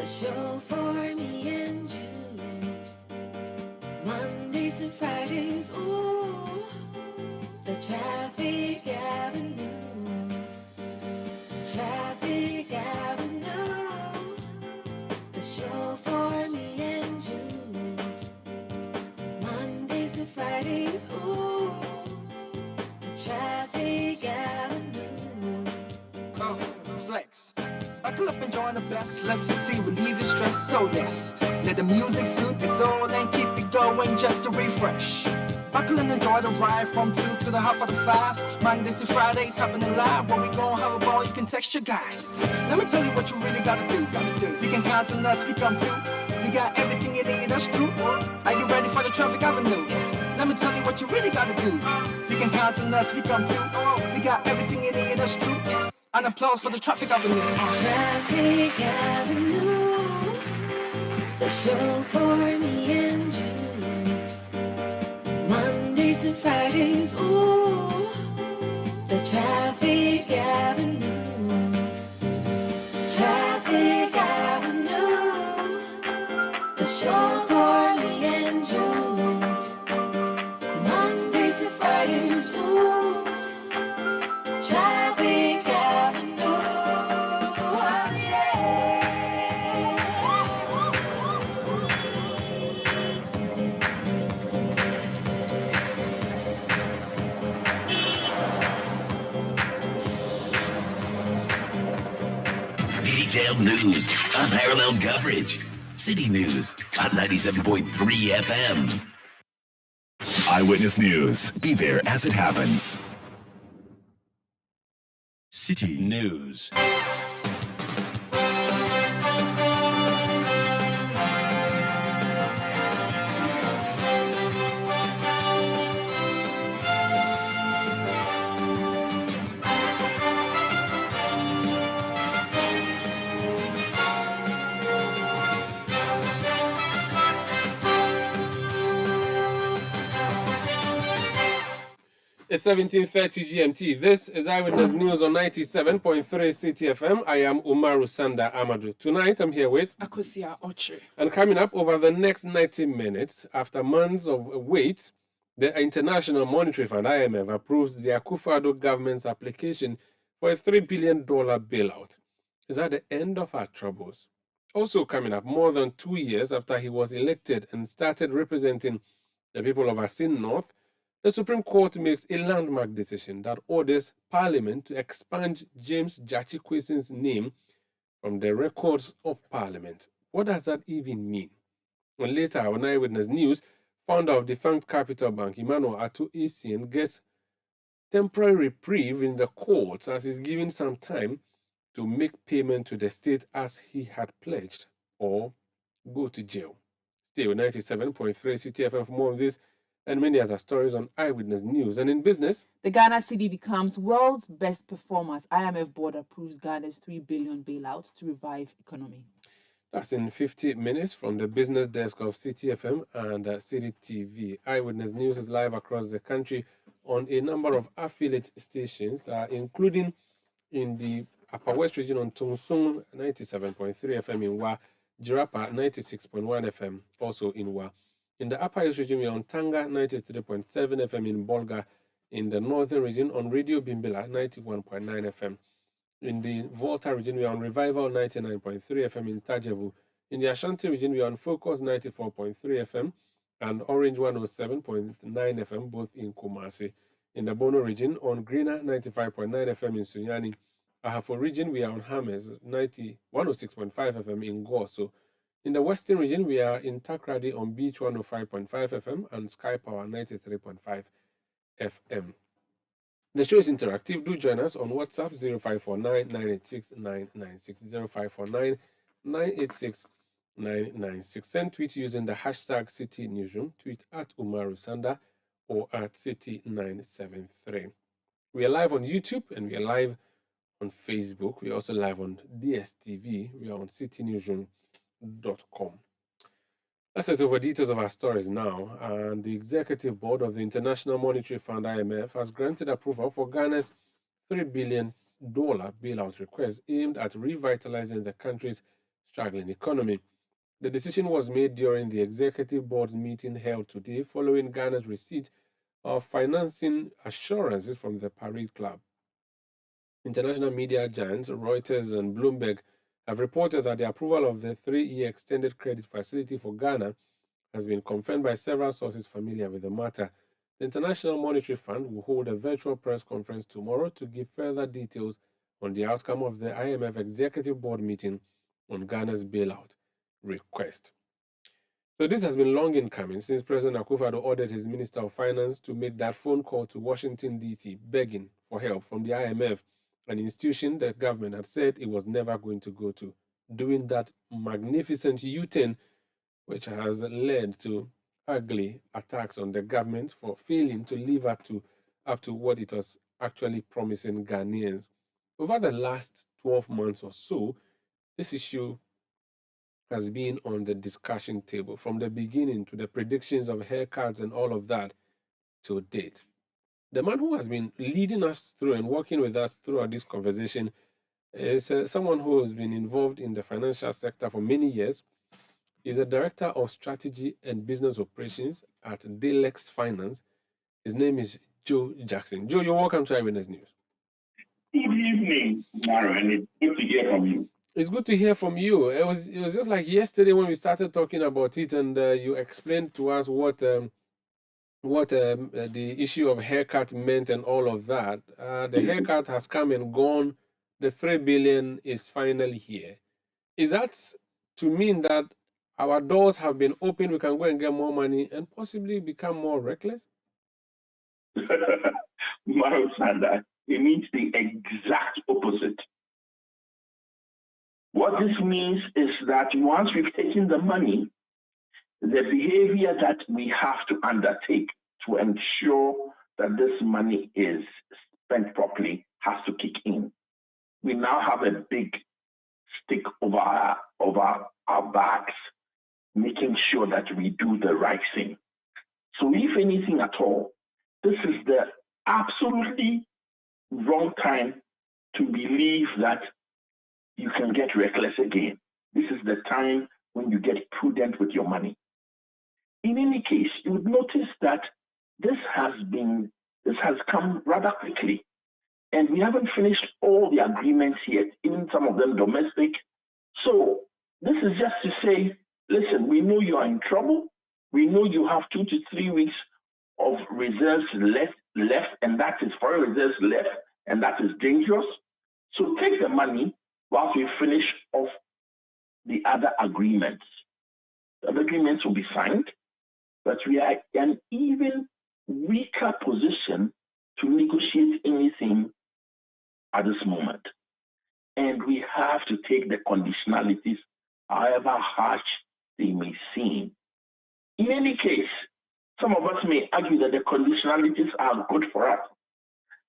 show for me and you. Mondays to Fridays, ooh, the Traffic Avenue. Traffic Avenue, the show for me and you. Mondays to Fridays, ooh, the Traffic Avenue. Oh, flex. Buckle up and join the best. Let's see, relieve your stress. So yes, let the music soothe your soul and keep it going just to refresh. Buckle and enjoy the ride from 2 to the half of the 5. Mondays to Fridays happening live. When we gon' have a ball, you can text your guys. Let me tell you what you really gotta do. You can count on us, we come through. We got everything you need, that's true. Are you ready for the Traffic Avenue? Let me tell you what you really gotta do. You can count on us, we come through. We got everything you need, that's true. An applause for the Traffic Avenue. Traffic Avenue, the show for me and you. Mondays to Fridays, ooh, the Traffic Avenue. Traffic Avenue, the show for me and you. Mondays to Fridays, ooh, Traffic Avenue, oh yeah. Detailed news, unparalleled coverage. City News on 97.3 FM. Eyewitness News. Be there as it happens. City News. It's 17:30 GMT. This is Eyewitness News on 97.3 City FM. I am Umaru Sanda Amadou. Tonight I'm here with Akosia Oche. and coming up over the next 90 minutes, after months of wait, the International Monetary Fund (IMF) approves the Akufo-Addo government's application for a $3 billion bailout. Is that the end of our troubles? Also coming up, more than 2 years after he was elected and started representing the people of Asin North, the Supreme Court makes a landmark decision that orders Parliament to expunge James Gyakye Quayson's name from the records of Parliament. What does that even mean? And later on Eyewitness News, founder of defunct Capital Bank, Emmanuel Ato Essien, gets temporary reprieve in the courts as he's given some time to make payment to the state as he had pledged, or go to jail. Stay with 97.3 City FM for more of this and many other stories on Eyewitness News. And in business, the Ghana cedi becomes world's best performers. IMF board approves Ghana's $3 billion bailout to revive economy. That's in 50 minutes from the business desk of City FM and City TV. Eyewitness News is live across the country on a number of affiliate stations, including in the Upper West region on Tungsung 97.3 FM in Wa, Jirapa 96.1 FM also in Wa. In the Upper East region, we are on Tanga 93.7 FM in Bolga. In the Northern region, on Radio Bimbila 91.9 FM. In the Volta region, we are on Revival 99.3 FM in Tajevu. In the Ashanti region, we are on Focus 94.3 FM and Orange 107.9 FM, both in Kumasi. In the Bono region, on Greener 95.9 FM in Sunyani. Ahafo region, we are on Hames 106.5 FM in Goso. In the Western region, we are in Takrady on Beach 105.5 FM and Sky Power 93.5 FM. The show is interactive. Do join us on WhatsApp 0549 986 996 0549 986 996. Send tweet using the hashtag City Newsroom. Tweet at Umaru Sanda or at City973. We are live on YouTube and we are live on Facebook. We are also live on DSTV. We are on citynewsroom.com. Let's set over details of our stories now. And the executive board of the International Monetary Fund (IMF) has granted approval for Ghana's $3 billion bailout request aimed at revitalizing the country's struggling economy. The decision was made during the executive board's meeting held today following Ghana's receipt of financing assurances from the Parade Club. International media giants Reuters and Bloomberg have reported that the approval of the 3-year extended credit facility for Ghana has been confirmed by several sources familiar with the matter. The International Monetary Fund will hold a virtual press conference tomorrow to give further details on the outcome of the IMF Executive Board meeting on Ghana's bailout request. So this has been long in coming since President Akufo-Addo ordered his Minister of Finance to make that phone call to Washington, D.C., begging for help from the IMF, an institution the government had said it was never going to go to, doing that magnificent U-turn which has led to ugly attacks on the government for failing to live up to what it was actually promising Ghanaians. Over the last 12 months or so, this issue has been on the discussion table from the beginning, to the predictions of haircuts and all of that to date. The man who has been leading us through and working with us throughout this conversation is someone who has been involved in the financial sector for many years. He's a director of strategy and business operations at Delex Finance. His name is Joe Jackson. Joe, you're welcome to Eyewitness News. Good evening, Mario, and it's good to hear from you. It's good to hear from you. It was just like yesterday when we started talking about it, and you explained to us what the issue of haircut meant and all of that. The haircut has come and gone. The 3 billion is finally here. Is that to mean that our doors have been opened, we can go and get more money and possibly become more reckless? Mario Sanda, it means the exact opposite. What this means is that once we've taken the money, the behavior that we have to undertake to ensure that this money is spent properly has to kick in. We now have a big stick over our backs, making sure that we do the right thing. So if anything at all, this is the absolutely wrong time to believe that you can get reckless again. This is the time when you get prudent with your money. In any case, you would notice that this has come rather quickly, and we haven't finished all the agreements yet, even some of them domestic. So this is just to say, listen, we know you are in trouble. We know you have 2 to 3 weeks of reserves left, and that is foreign reserves left, and that is dangerous. So take the money whilst we finish off the other agreements. The other agreements will be signed, but we are in an even weaker position to negotiate anything at this moment. And we have to take the conditionalities, however harsh they may seem. In any case, some of us may argue that the conditionalities are good for us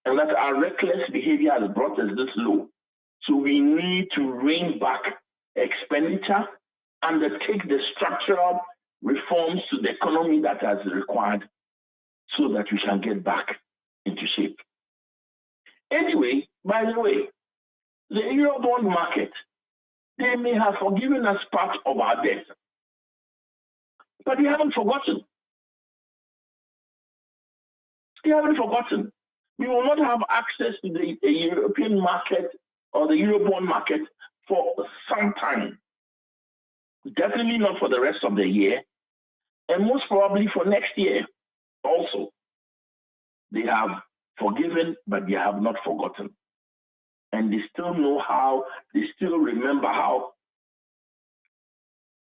and that our reckless behavior has brought us this low. So we need to rein back expenditure, undertake the structural reforms to the economy that is required so that we can get back into shape. Anyway, by the way, the Eurobond market, they may have forgiven us part of our debt, but they haven't forgotten. They haven't forgotten. We will not have access to the European market or the Eurobond market for some time. Definitely not for the rest of the year, and most probably for next year also. They have forgiven, but they have not forgotten. And they still know how, they still remember how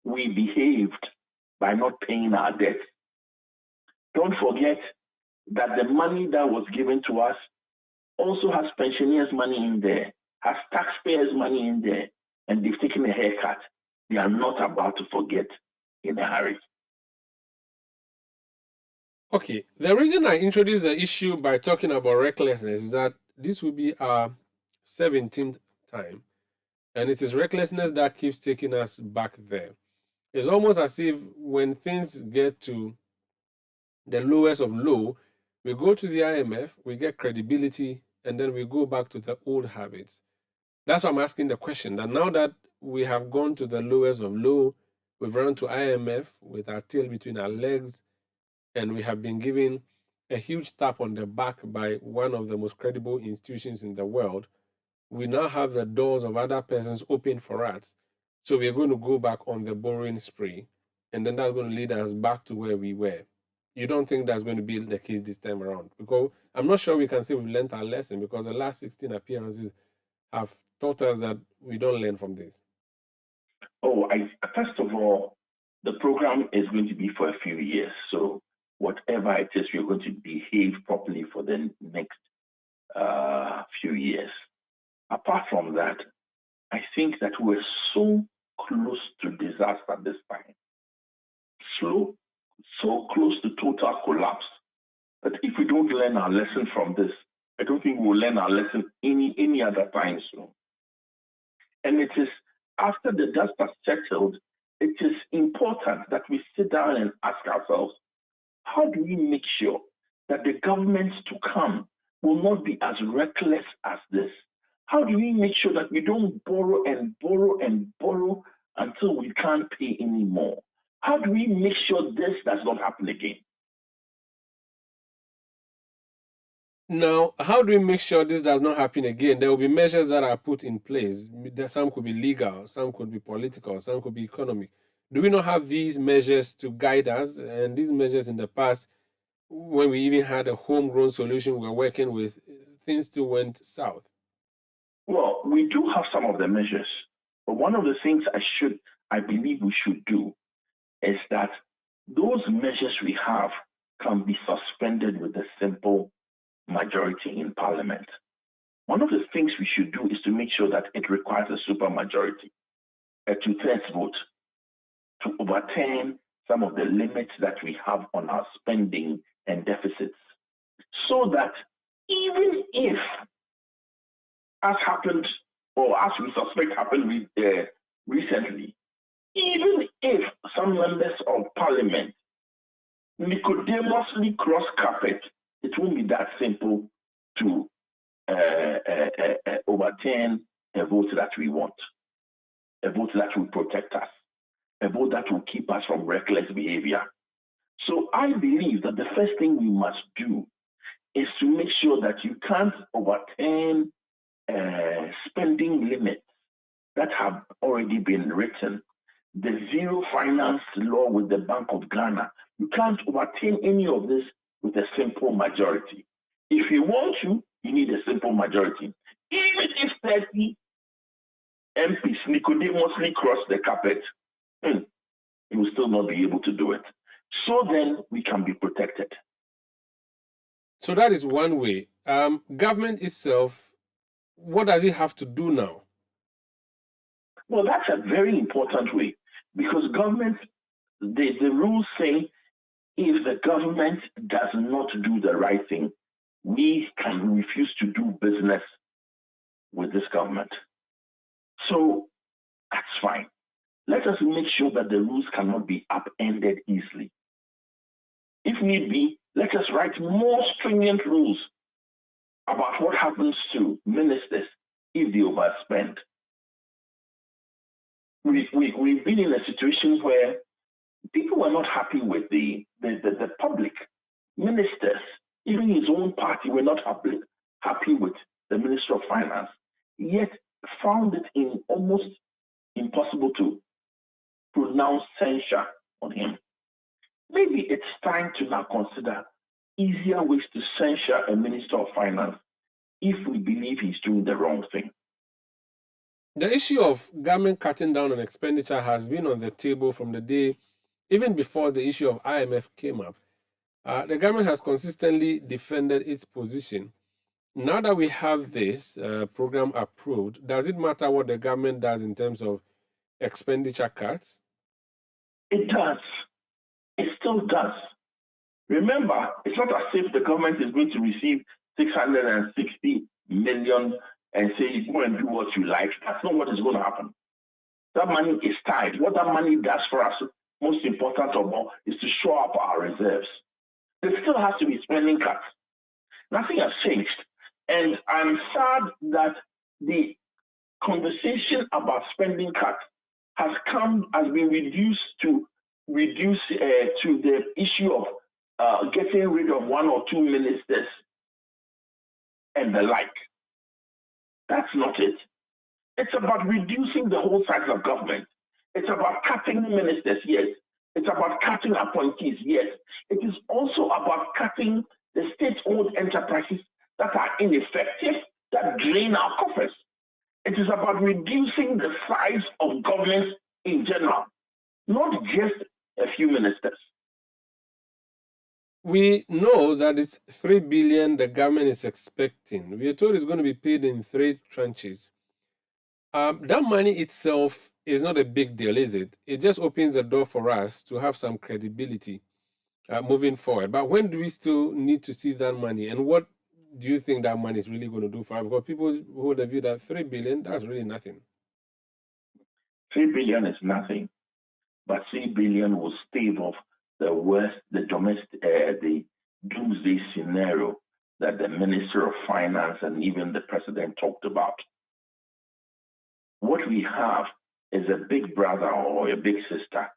we behaved by not paying our debt. Don't forget that the money that was given to us also has pensioners' money in there, has taxpayers' money in there, and they've taken a haircut. They are not about to forget in a hurry. Okay, the reason I introduced the issue by talking about recklessness is that this will be our 17th time, and it is recklessness that keeps taking us back there. It's almost as if when things get to the lowest of low, we go to the IMF, we get credibility, and then we go back to the old habits. That's why I'm asking the question, that now that we have gone to the lowest of low. We've run to IMF with our tail between our legs, and we have been given a huge tap on the back by one of the most credible institutions in the world. We now have the doors of other persons open for us. So we're going to go back on the borrowing spree, and then that's going to lead us back to where we were. You don't think that's going to be the case this time around? Because I'm not sure we can say we've learned our lesson, because the last 16 appearances have taught us that we don't learn from this. First of all, the program is going to be for a few years. So whatever it is, we're going to behave properly for the next few years. Apart from that, I think that we're so close to disaster this time. So close to total collapse that if we don't learn our lesson from this, I don't think we'll learn our lesson any other time soon. And it is after the dust has settled, it is important that we sit down and ask ourselves, how do we make sure that the governments to come will not be as reckless as this? How do we make sure that we don't borrow and borrow and borrow until we can't pay anymore? How do we make sure this does not happen again? Now, how do we make sure this does not happen again? There will be measures that are put in place. Some could be legal, some could be political, some could be economic. Do we not have these measures to guide us? And these measures in the past, when we even had a homegrown solution we were working with, things still went south. Well, we do have some of the measures, but one of the things I believe we should do is that those measures we have can be suspended with a simple majority in Parliament. One of the things we should do is to make sure that it requires a supermajority, a 2/3 vote, to overturn some of the limits that we have on our spending and deficits, so that even if, as happened, or as we suspect happened recently, even if some members of Parliament nicodemously cross carpet, it won't be that simple to overturn a vote that we want, a vote that will protect us, a vote that will keep us from reckless behavior. So I believe that the first thing we must do is to make sure that you can't overturn spending limits that have already been written. The zero finance law with the Bank of Ghana, you can't overturn any of this with a simple majority. If you want to, you need a simple majority. Even if 30 MPs nicodemously cross the carpet, you will still not be able to do it. So then we can be protected. So that is one way. Government itself, what does it have to do now? Well, that's a very important way, because government, the rules say if the government does not do the right thing, we can refuse to do business with this government. So that's fine. Let us make sure that the rules cannot be upended easily. If need be, let us write more stringent rules about what happens to ministers if they overspend. We've been in a situation where people were not happy with the public. Ministers, even his own party, were not happy with the Minister of Finance, yet found it almost impossible to pronounce censure on him. Maybe it's time to now consider easier ways to censure a Minister of Finance if we believe he's doing the wrong thing. The issue of government cutting down on expenditure has been on the table from the day, even before the issue of IMF came up. The government has consistently defended its position. Now that we have this program approved, does it matter what the government does in terms of expenditure cuts? It does. It still does. Remember, it's not as if the government is going to receive 660 million and say, go and do what you like. That's not what is going to happen. That money is tied. What that money does for us, most important of all, is to show up our reserves. There still has to be spending cuts. Nothing has changed. And I'm sad that the conversation about spending cuts has been reduced to the issue of getting rid of one or two ministers and the like. That's not it. It's about reducing the whole size of government. It's about cutting ministers, yes. It's about cutting appointees, yes. It is also about cutting the state-owned enterprises that are ineffective, that drain our coffers. It is about reducing the size of government in general, not just a few ministers. We know that it's 3 billion the government is expecting. We are told it's going to be paid in 3 tranches. That money itself is not a big deal, is it? It just opens the door for us to have some credibility moving forward. But when do we still need to see that money? And what do you think that money is really going to do for us? Because people hold the view that 3 billion, that's really nothing. 3 billion is nothing, but 3 billion will stave off the worst, the doomsday scenario that the Minister of Finance and even the President talked about. What we have is a big brother or a big sister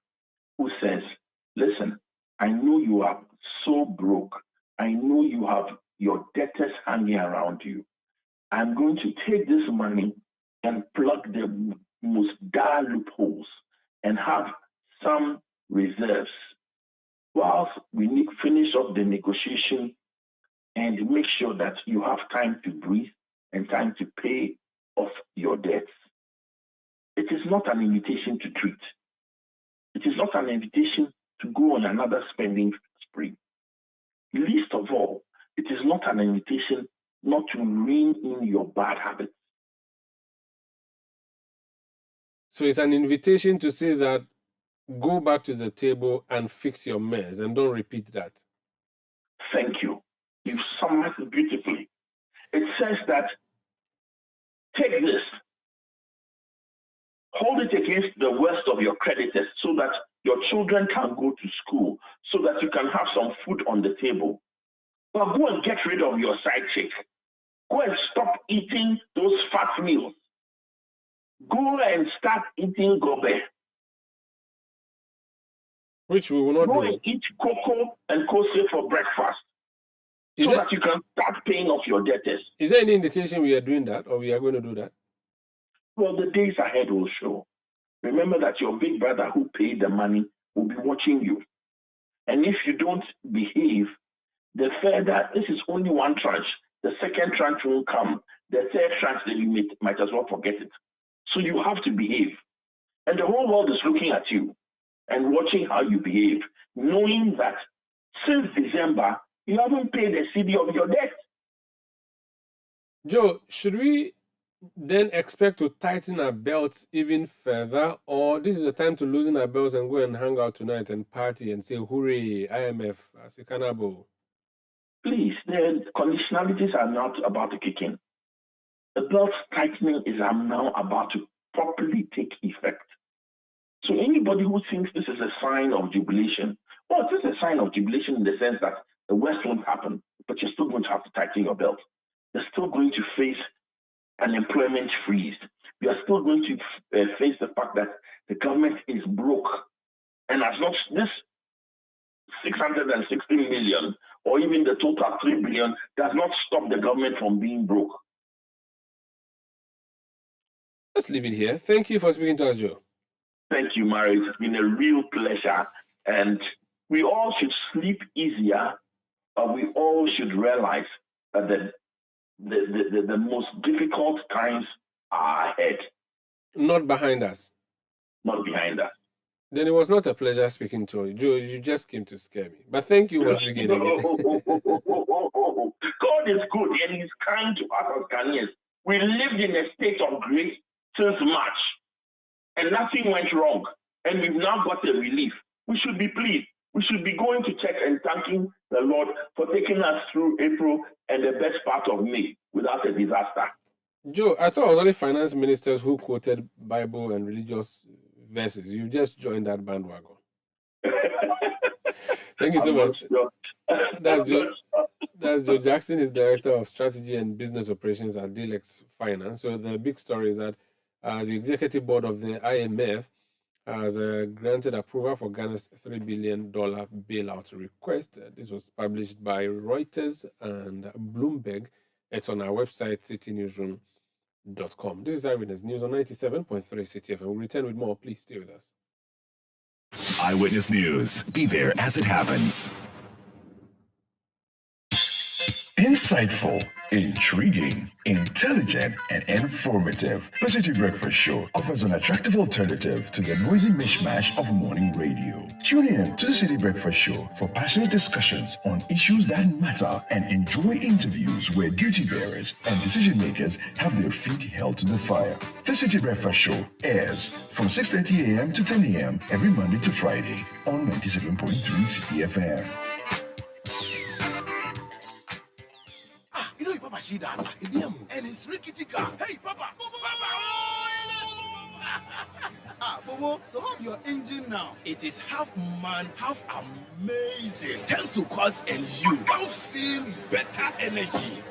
who says, listen, I know you are so broke. I know you have your debtors hanging around you. I'm going to take this money and plug the most dire loopholes and have some reserves whilst we finish up the negotiation and make sure that you have time to breathe and time to pay off your debts. It is not an invitation to treat. It is not an invitation to go on another spending spree. Least of all, it is not an invitation not to rein in your bad habits. So it's an invitation to say that go back to the table and fix your mess and don't repeat that. Thank you. You've summarized it beautifully. It says that take this, hold it against the worst of your creditors so that your children can go to school, so that you can have some food on the table. But go and get rid of your side chick. Go and stop eating those fat meals. Go and start eating gobe. Which we will not Go do. and eat cocoa and kose for breakfast so that you can start paying off your debtors. Is there any indication we are doing that or we are going to do that? Well, the days ahead will show. Remember that your big brother who paid the money will be watching you. And if you don't behave, this is only one tranche. The second tranche will come. The third tranche, then you might as well forget it. So you have to behave. And the whole world is looking at you and watching how you behave, knowing that since December, you haven't paid a CD of your debt. Joe, should we then expect to tighten our belts even further, or this is the time to loosen our belts and go and hang out tonight and party and say, hooray, IMF, Asikanabo? Please, the conditionalities are not about to kick in. The belt tightening is now about to properly take effect. So anybody who thinks this is a sign of jubilation, well, it is a sign of jubilation in the sense that the worst won't happen, but you're still going to have to tighten your belt. You're still going to face an employment freeze. You are still going to face the fact that the government is broke. And as not this 660 million or even the total 3 billion does not stop the government from being broke. Let's leave it here. Thank you for speaking to us, Joe. Thank you, Mary. It's been a real pleasure. And we all should sleep easier, but we all should realize that the most difficult times are ahead. Not behind us. Not behind us. Then it was not a pleasure speaking to you, Joe. You just came to scare me. But thank you once again. God is good and He's kind to us as Ghanaians. We lived in a state of grace since March, and nothing went wrong. And we've now got a relief. We should be pleased. We should be going to church and thanking the Lord for taking us through April and the best part of May without a disaster. Joe, I thought it was only finance ministers who quoted Bible and religious verses. You've just joined that bandwagon. Thank you so much. That's Joe Jackson is Director of Strategy and Business Operations at Delex Finance. So the big story is that The executive board of the IMF has granted approval for Ghana's $3 billion bailout request. This was published by Reuters and Bloomberg. It's on our website, citynewsroom.com. This is Eyewitness News on 97.3 City FM. We'll return with more. Please stay with us. Eyewitness News. Be there as it happens. Insightful, intriguing, intelligent, and informative. The City Breakfast Show offers an attractive alternative to the noisy mishmash of morning radio. Tune in to the City Breakfast Show for passionate discussions on issues that matter and enjoy interviews where duty bearers and decision makers have their feet held to the fire. The City Breakfast Show airs from 6:30 a.m. to 10 a.m. every Monday to Friday on 97.3 City FM. You know, Papa, see that? And it's rickety car. Hey, Papa! Bobo, so how's your engine now? It is half man, half amazing. Thanks to Quartz and you can feel better energy.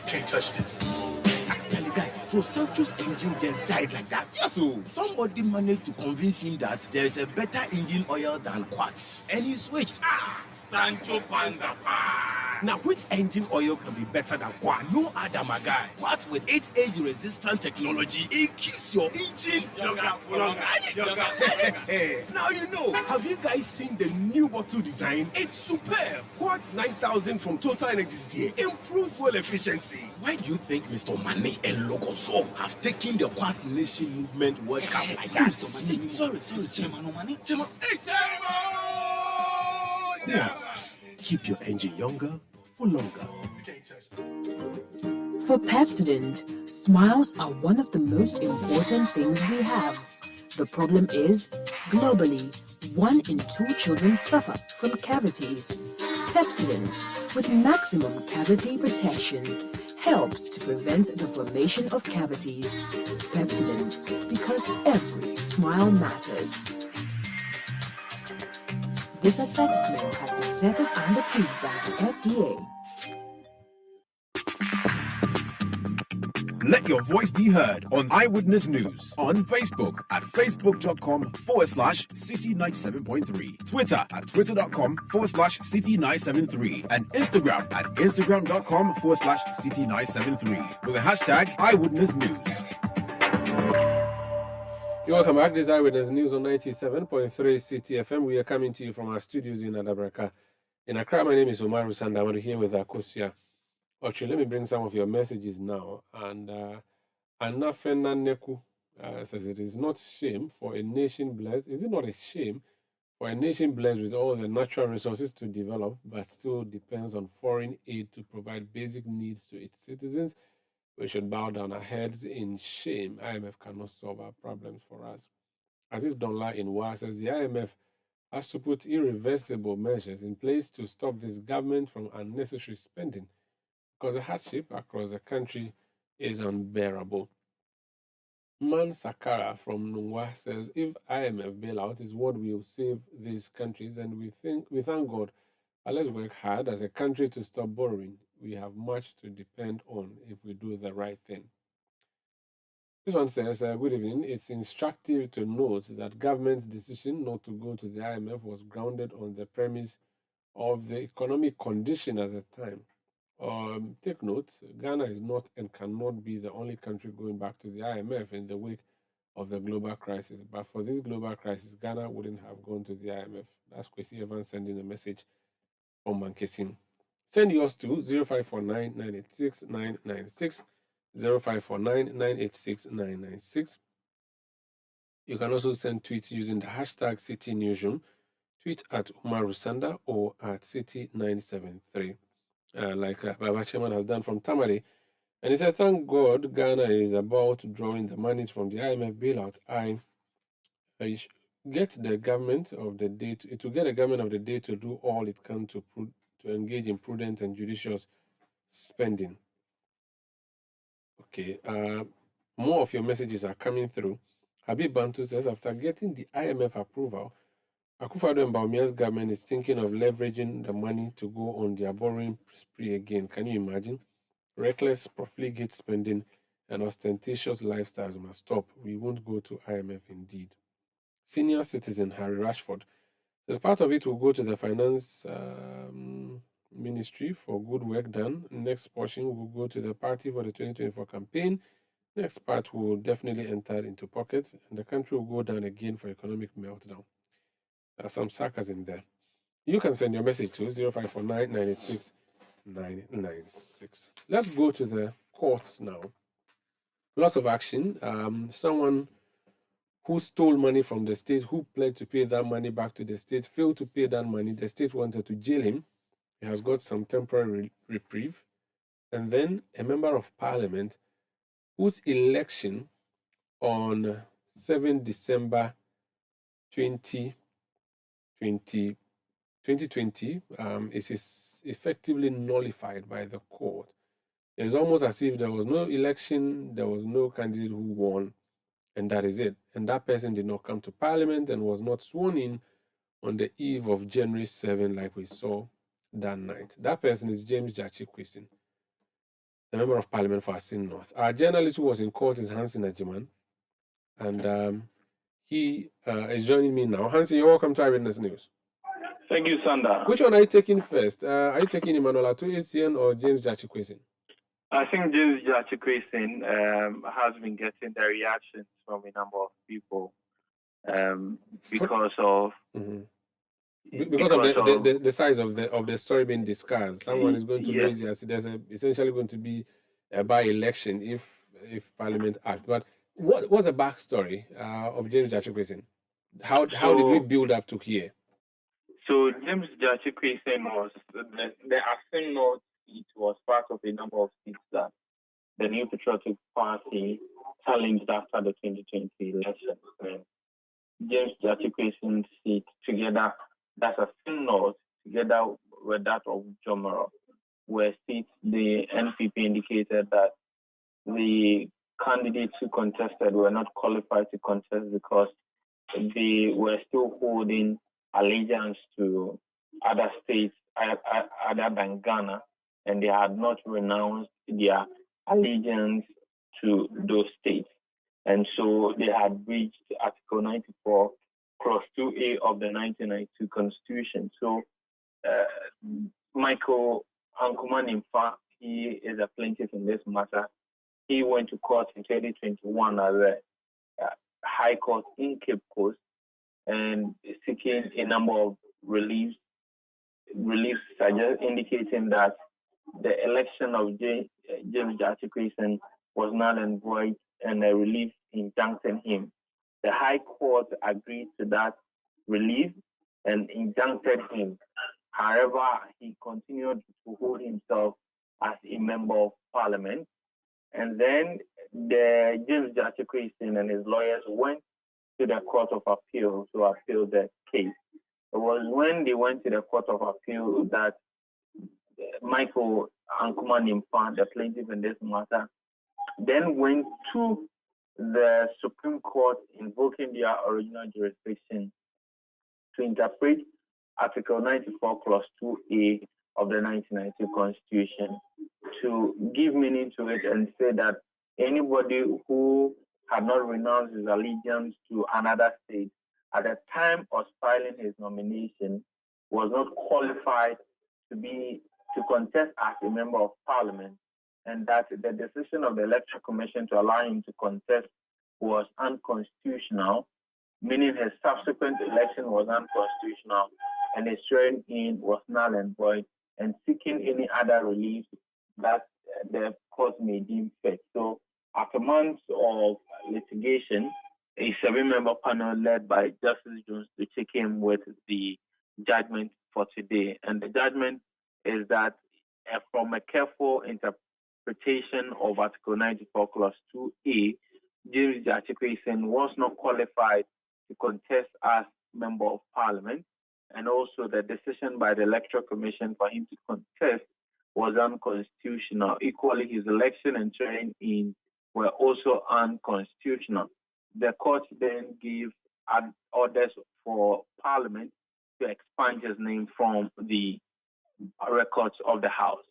Can't touch this. Actually, guys, so Sancho's engine just died like that. Yes, so Somebody managed to convince him that there is a better engine oil than Quartz, and he switched. Sancho Panza. Now, which engine oil can be better than Quartz? No other, my guy. Quartz with its age-resistant technology, it keeps your engine younger for longer. Now you know. Have you guys seen the new bottle design? It's superb. Quartz 9000 from Total Energies DA improves fuel efficiency. Why do you think Mr. Mane and Logoso have taken the Quartz Nation movement World Cup like that? Sorry. Chairman. Quartz. Keep your engine younger for longer. For Pepsodent, smiles are one of the most important things we have. The problem is, globally, 1 in 2 children suffer from cavities. Pepsodent, with maximum cavity protection, helps to prevent the formation of cavities. Pepsodent, because every smile matters. This advertisement has been vetted and approved by the FDA. Let your voice be heard on Eyewitness News on Facebook at facebook.com/City97.3, Twitter at twitter.com/City973, and Instagram at instagram.com/City973 with the hashtag Eyewitness News. You're welcome back. This is Eyewitness News on 97.3 City FM. We are coming to you from our studios in Adabraka. In Accra, my name is Omar Rusanda. I'm here with Akosia. Okay, let me bring some of your messages now. And Anna Fena Neku says it is not shame for a nation blessed. Is it not a shame for a nation blessed with all the natural resources to develop, but still depends on foreign aid to provide basic needs to its citizens? We should bow down our heads in shame. IMF cannot solve our problems for us. Aziz Donla in WA says the IMF has to put irreversible measures in place to stop this government from unnecessary spending, because the hardship across the country is unbearable. Man Sakara from Nungwa says if IMF bailout is what will save this country, then we thank God. But let's work hard as a country to stop borrowing. We have much to depend on if we do the right thing. This one says, good evening. It's instructive to note that government's decision not to go to the IMF was grounded on the premise of the economic condition at the time. Take note, Ghana is not and cannot be the only country going back to the IMF in the wake of the global crisis. But for this global crisis, Ghana wouldn't have gone to the IMF. That's Kwesi Evans sending a message from Mankesim. Send yours to 0549 986 996, 0549 986 996. You can also send tweets using the hashtag City Newsroom. Tweet at Umar Rusanda or at City973. Like Baba Chairman has done from Tamale. And he said, thank God Ghana is about drawing the monies from the IMF bailout. I get the government of the day to get the government of the day to do all it can to engage in prudent and judicious spending. Okay, more of your messages are coming through. Habib Bantu says, after getting the IMF approval, Akufo-Addo and Bawumia's government is thinking of leveraging the money to go on their borrowing spree again. Can you imagine? Reckless, profligate spending and ostentatious lifestyles must stop. We won't go to IMF indeed. Senior citizen Harry Rashford. As part of it, will go to the finance ministry for good work done. Next portion will go to the party for the 2024 campaign. Next part will definitely enter into pockets, and the country will go down again for economic meltdown. There's some sarcasm there. You can send your message to 0549 986 996. Let's go to the courts now. Lots of action. Someone who stole money from the state, who pledged to pay that money back to the state, failed to pay that money. The state wanted to jail him. He has got some temporary reprieve. And then a member of parliament whose election on 7 December 2020 is effectively nullified by the court. It's almost as if there was no election, there was no candidate who won, and that is it. And that person did not come to parliament and was not sworn in on the eve of January 7, like we saw that night. That person is James Jachi-Kwesen, the member of parliament for Asin North. Our journalist who was in court is Hansi Najiman, and he is joining me now. Hansi, you're welcome to Eyewitness News. Thank you, Sanda. Which one are you taking first? Are you taking Emmanuel Atu Essien or James Jachi-Kwesen? I think James Jachi-Kwesen has been getting the reactions from a number of people because of the size of the story being discussed. Someone is going to raise there's essentially going to be a by-election if Parliament acts. But what's the backstory of James Jachi-Kwesen? How did we build up to here? So James Jachi-Kwesen was the Asin North seat was part of a number of seats that the New Patriotic Party challenged after the 2020 elections. And James Jachi-Kwesen's seat together, that's Asin North, together with that of Jomoro, were seats the NPP indicated that the candidates who contested were not qualified to contest because they were still holding allegiance to other states other than Ghana, and they had not renounced their allegiance to those states. And so they had breached Article 94, Clause 2A of the 1992 Constitution. So Michael Ankuman-Imfa, he is a plaintiff in this matter. He went to court in 2021 as a High Court in Cape Coast and seeking a number of reliefs indicating that the election of James Jachi-Kwesen was null and void, and a relief injuncting him. The High Court agreed to that relief and injuncted him. However, he continued to hold himself as a member of parliament. And then the James Jachi-Kwesen and his lawyers went to the Court of Appeal to appeal the case. It was when they went to the Court of Appeal that Michael Ankuman-Imfa, the plaintiff in this matter, then went to the Supreme Court invoking their original jurisdiction to interpret Article 94, Clause 2A of the 1992 Constitution to give meaning to it and say that anybody who had not renounced his allegiance to another state at the time of filing his nomination was not qualified to contest as a member of parliament, and that the decision of the Electoral Commission to allow him to contest was unconstitutional, meaning his subsequent election was unconstitutional, and his swearing in was null and void, and seeking any other relief that the court may deem fit. So after months of litigation, a 7-member panel led by Justice Jones to check in with the judgment for today. And the judgment is that from a careful interpretation of Article 94, Clause 2A, James Jachi-Kwesen was not qualified to contest as member of parliament, and also the decision by the Electoral Commission for him to contest was unconstitutional. Equally, his election and swearing in were also unconstitutional. The court then gave orders for Parliament to expunge his name from the records of the House.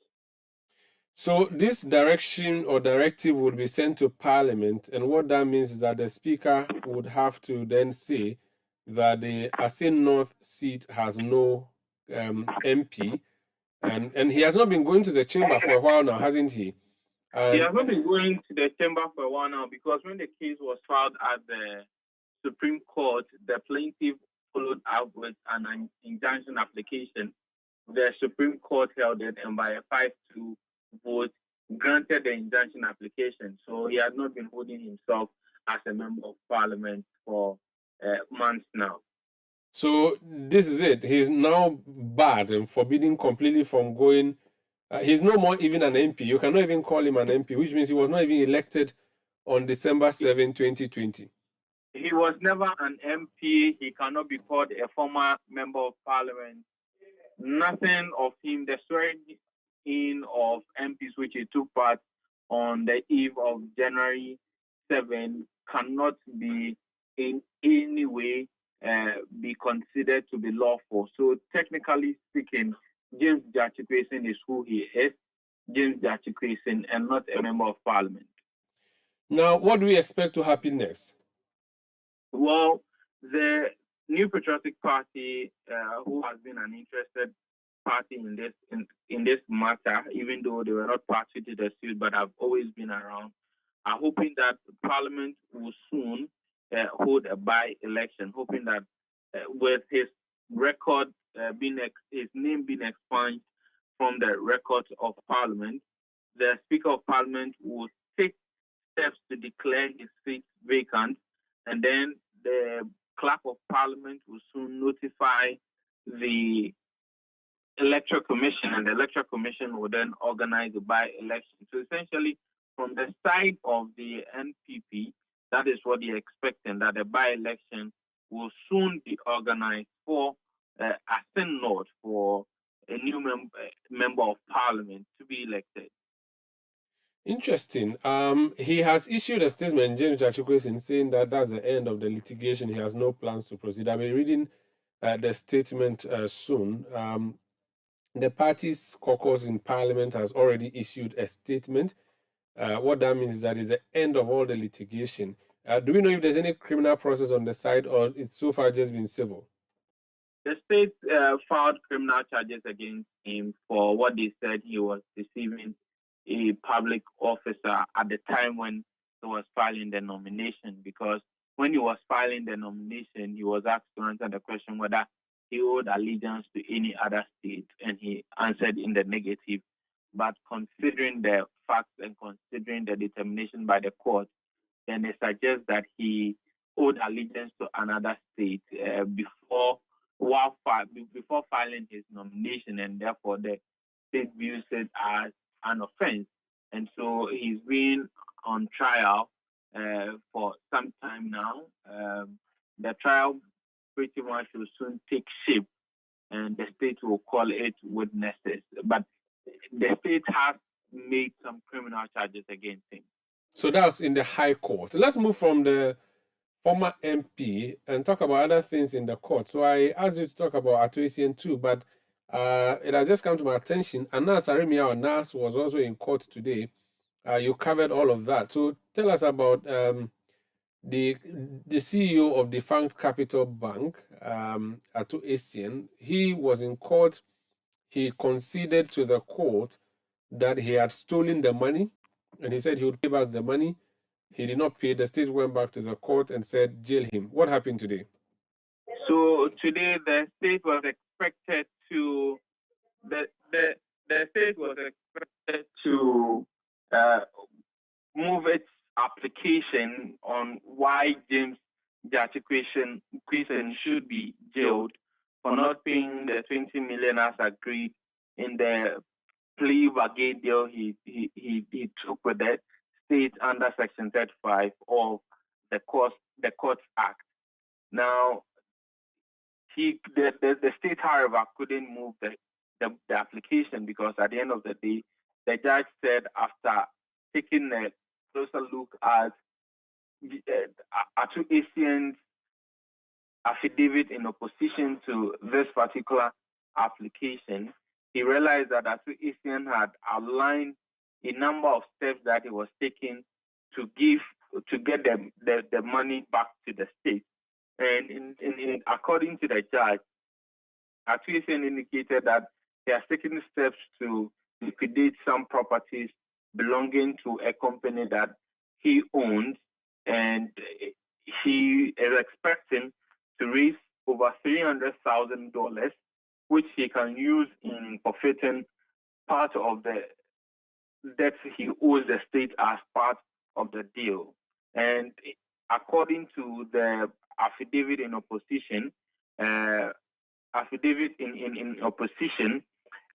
So this direction or directive would be sent to Parliament, and what that means is that the Speaker would have to then say that the Asin North seat has no MP, and he has not been going to the chamber for a while now, hasn't he? He has not been going to the chamber for a while now because when the case was filed at the Supreme Court, the plaintiff followed up with an injunction application. The Supreme Court held it, and by a 5-2 vote, granted the injunction application. So he has not been holding himself as a member of parliament for months now. So this is it. He's now barred and forbidden completely from going. He's no more even an MP. You cannot even call him an MP, which means he was not even elected on December 7, 2020. He was never an MP. He cannot be called a former member of parliament. Nothing of him. The swearing in of MPs, which he took part on the eve of January 7, cannot be in any way be considered to be lawful. So technically speaking, James Jachikwesin is who he is, James Jachikwesin, and not a member of parliament. Now, what do we expect to happen next? Well, the New Patriotic Party, who has been an interested party in this matter, even though they were not party to the suit, but have always been around, are hoping that Parliament will soon hold a by-election, hoping that with his record his name being expunged from the records of Parliament, the Speaker of Parliament will take steps to declare his seat vacant, and then the Clerk of Parliament will soon notify the Electoral Commission, and the Electoral Commission will then organize a by-election. So essentially, from the side of the NPP, that is what they're expecting, that a by-election will soon be organized for Asin North, for a new member of Parliament to be elected. Interesting. He has issued a statement, James Jachikwesin, saying that that's the end of the litigation. He has no plans to proceed. I'll be reading the statement soon. The party's caucus in Parliament has already issued a statement. What that means is that it's the end of all the litigation. Do we know if there's any criminal process on the side, or it's so far just been civil? The state filed criminal charges against him for what they said he was deceiving a public officer at the time when he was filing the nomination, because when he was filing the nomination, he was asked to answer the question whether he owed allegiance to any other state, and he answered in the negative. But considering the facts and considering the determination by the court, then they suggest that he owed allegiance to another state before filing his nomination, and therefore the state views it as an offense. And so he's been on trial for some time now. The trial pretty much will soon take shape, and the state will call it witnesses. But the state has made some criminal charges against him. So that's in the High Court. Let's move from the former MP and talk about other things in the court. So I asked you to talk about Atuisian too, but it has just come to my attention. Anas Arimia Anas was also in court today. You covered all of that. So tell us about the CEO of defunct Capital Bank, Atuisian. He was in court. He conceded to the court that he had stolen the money, and he said he would pay back the money. He did not pay. The state went back to the court and said, jail him. What happened today? So today the state was expected to move its application on why James Jachikwesin should be jailed for not paying the 20 million as agreed in the plea bargain deal he took with the state under Section 35 of the Courts Act. Now, the state, however, couldn't move the application because at the end of the day, the judge said after taking a closer look at Atuisian's affidavit in opposition to this particular application, he realized that Atuisian had outlined a number of steps that he was taking to get the money back to the state. And according to the judge, Atuisen indicated that he has taken steps to liquidate some properties belonging to a company that he owns, and he is expecting to raise over $300,000, which he can use in forfeiting part of the debt he owes the state as part of the deal. And according to the affidavit in opposition,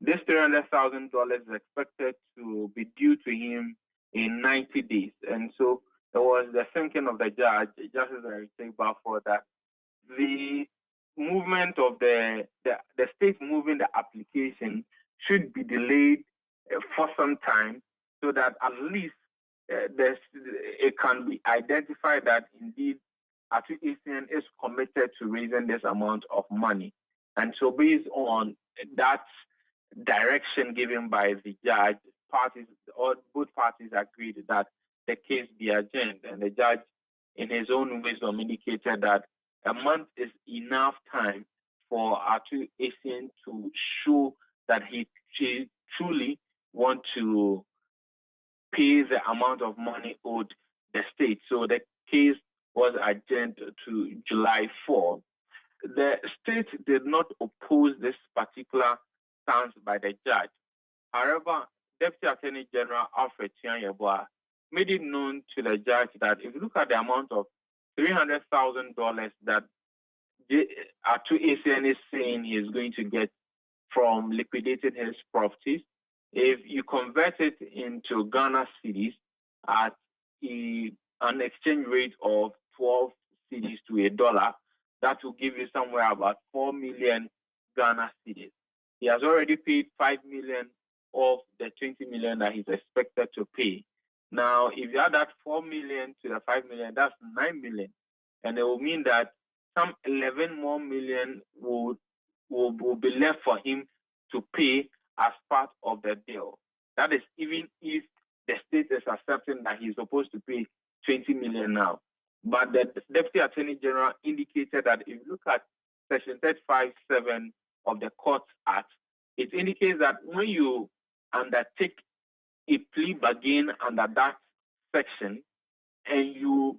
this $300,000 is expected to be due to him in 90 days. And so it was the thinking of the judge, Justice Eric Balfour, that the movement of the state moving the application should be delayed for some time, so that at least it can be identified that indeed Atuisen is committed to raising this amount of money. And so based on that direction given by the judge, both parties agreed that the case be adjourned. And the judge, in his own wisdom, indicated that a month is enough time for Atuisen to show that he truly wants to pay the amount of money owed the state. So the case was adjourned to July 4. The state did not oppose this particular stance by the judge. However, Deputy Attorney General Alfred Tianyeboa made it known to the judge that if you look at the amount of $300,000 that Atuisen is saying he is going to get from liquidating his properties, if you convert it into Ghana cedis at an exchange rate of 12 cedis to $1, that will give you somewhere about 4 million Ghana cedis. He has already paid 5 million of the 20 million that he's expected to pay. Now, if you add that 4 million to the 5 million, that's 9 million. And it will mean that some 11 more million will be left for him to pay as part of the deal. That is even if the state is accepting that he's supposed to pay 20 million now. But the Deputy Attorney General indicated that if you look at Section 35(7) of the Courts Act, it indicates that when you undertake a plea bargain under that section and you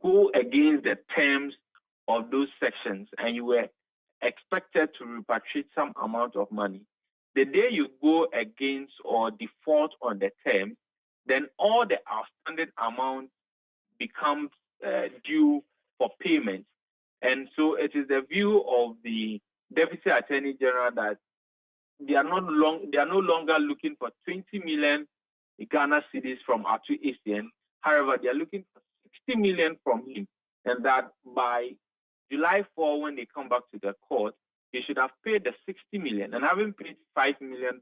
go against the terms of those sections and you were expected to repatriate some amount of money, the day you go against or default on the term, then all the outstanding amount becomes due for payment. And so it is the view of the Deputy Attorney General that they are no longer looking for 20 million Ghana cedis from Atuisen. However, they are looking for 60 million from him, and that by July 4, when they come back to the court, they should have paid the 60 million and having paid 5 million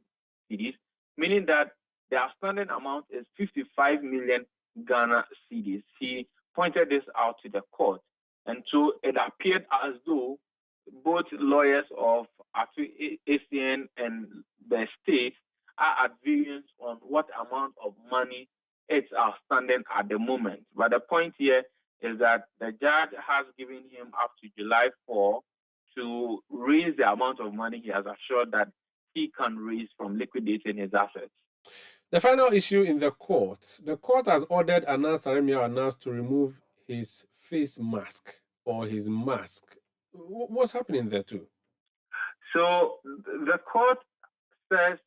cedis, meaning that the outstanding amount is 55 million Ghana cedis. He pointed this out to the court. And so it appeared as though both lawyers of Atuisen and the state are at variance on what amount of money it's outstanding at the moment. But the point here is that the judge has given him up to July 4 to raise the amount of money he has assured that he can raise from liquidating his assets. The final issue in the court has ordered Anas Aremia Anas to remove his face mask or his mask. What's happening there too? So the court says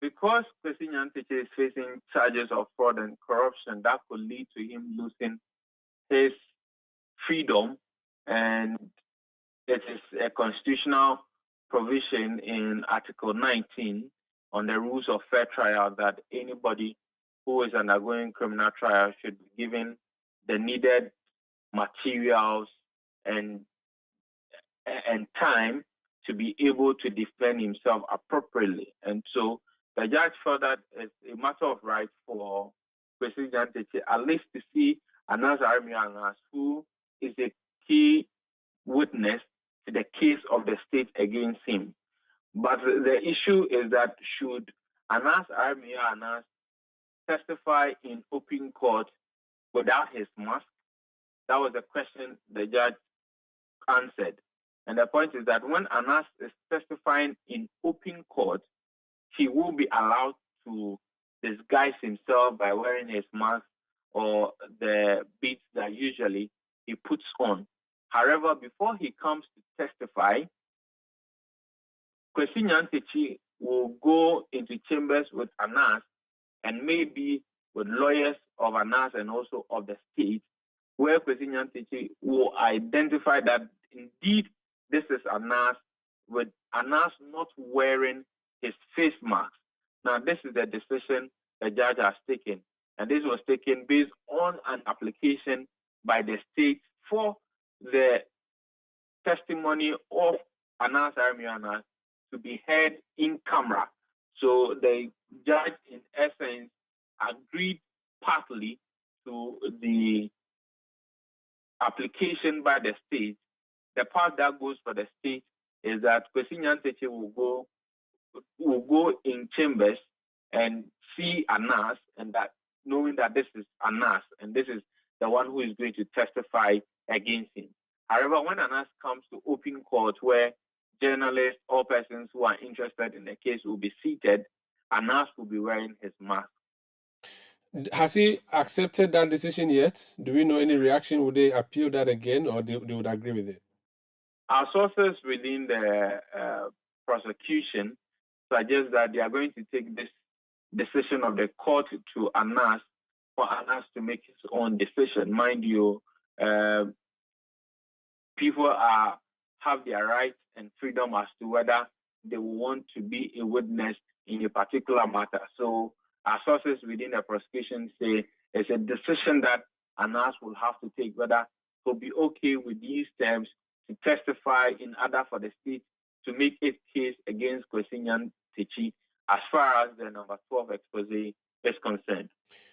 because Kwesi Nyantakyi is facing charges of fraud and corruption, that could lead to him losing his freedom, and it is a constitutional provision in Article 19 on the rules of fair trial that anybody who is undergoing criminal trial should be given the needed materials and time to be able to defend himself appropriately. And so the judge felt that it's a matter of right for Kwesi Nyantakyi at least to see Anas Aremia Anas, who is a key witness to the case of the state against him. But the issue is that should Anas Aremia Anas testify in open court without his mask? That was the question the judge answered. And the point is that when Anas is testifying in open court, he will be allowed to disguise himself by wearing his mask or the beads that usually he puts on. However, before he comes to testify, Kwesi Nyantakyi will go into chambers with Anas and maybe with lawyers of Anas and also of the state, where Kwesi Nyantakyi will identify that indeed this is Anas, with Anas not wearing his face mask. Now, this is the decision the judge has taken, and this was taken based on an application by the state for the testimony of Anas Aremeyaw to be heard in camera. So the judge, in essence, agreed partly to the application by the state. The part that goes for the state is that Kwesi Nyantakyi will go in chambers and see Anas, and that knowing that this is Anas and this is the one who is going to testify against him. However, when Anas comes to open court where journalists or persons who are interested in the case will be seated, Anas will be wearing his mask. Has he accepted that decision yet? Do we know any reaction? Would they appeal that again, or they would agree with it? Our sources within the prosecution suggest that they are going to take this decision of the court to Anas for Anas to make his own decision. Mind you, people have their rights and freedom as to whether they want to be a witness in a particular matter. So our sources within the prosecution say it's a decision that Anas will have to take, whether he'll be okay with these terms to testify in order for the state to make its case against Kwesi Nyantakyi as far as the number 12 expose is concerned.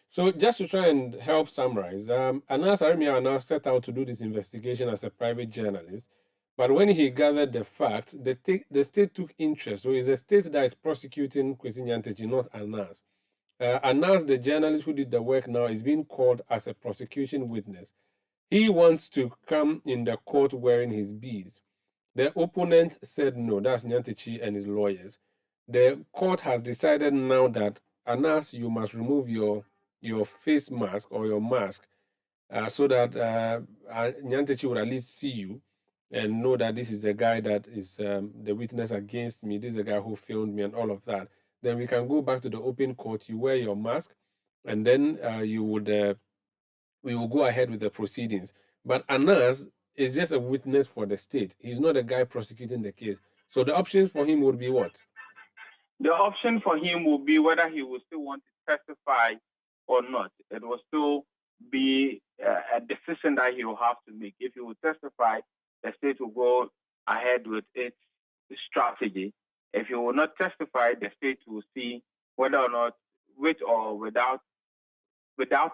So just to try and help summarize, Anas Aremeyaw now set out to do this investigation as a private journalist, but when he gathered the facts, the state took interest. So it's the state that is prosecuting Kwesi Nyantakyi, not Anas. Anas, the journalist who did the work now, is being called as a prosecution witness. He wants to come in the court wearing his beads. The opponent said no, that's Nyantakyi and his lawyers. The court has decided now that, Anas, you must remove your face mask or your mask so that Nyantakyi would at least see you and know that this is the guy that is the witness against me, this is the guy who filmed me and all of that. Then we can go back to the open court, you wear your mask, and then we will go ahead with the proceedings. But Anas is just a witness for the state. He's not a guy prosecuting the case. So the options for him would be what? The option for him will be whether he will still want to testify or not. It will still be a decision that he will have to make. If he will testify, the state will go ahead with its strategy. If he will not testify, the state will see whether or not, with or without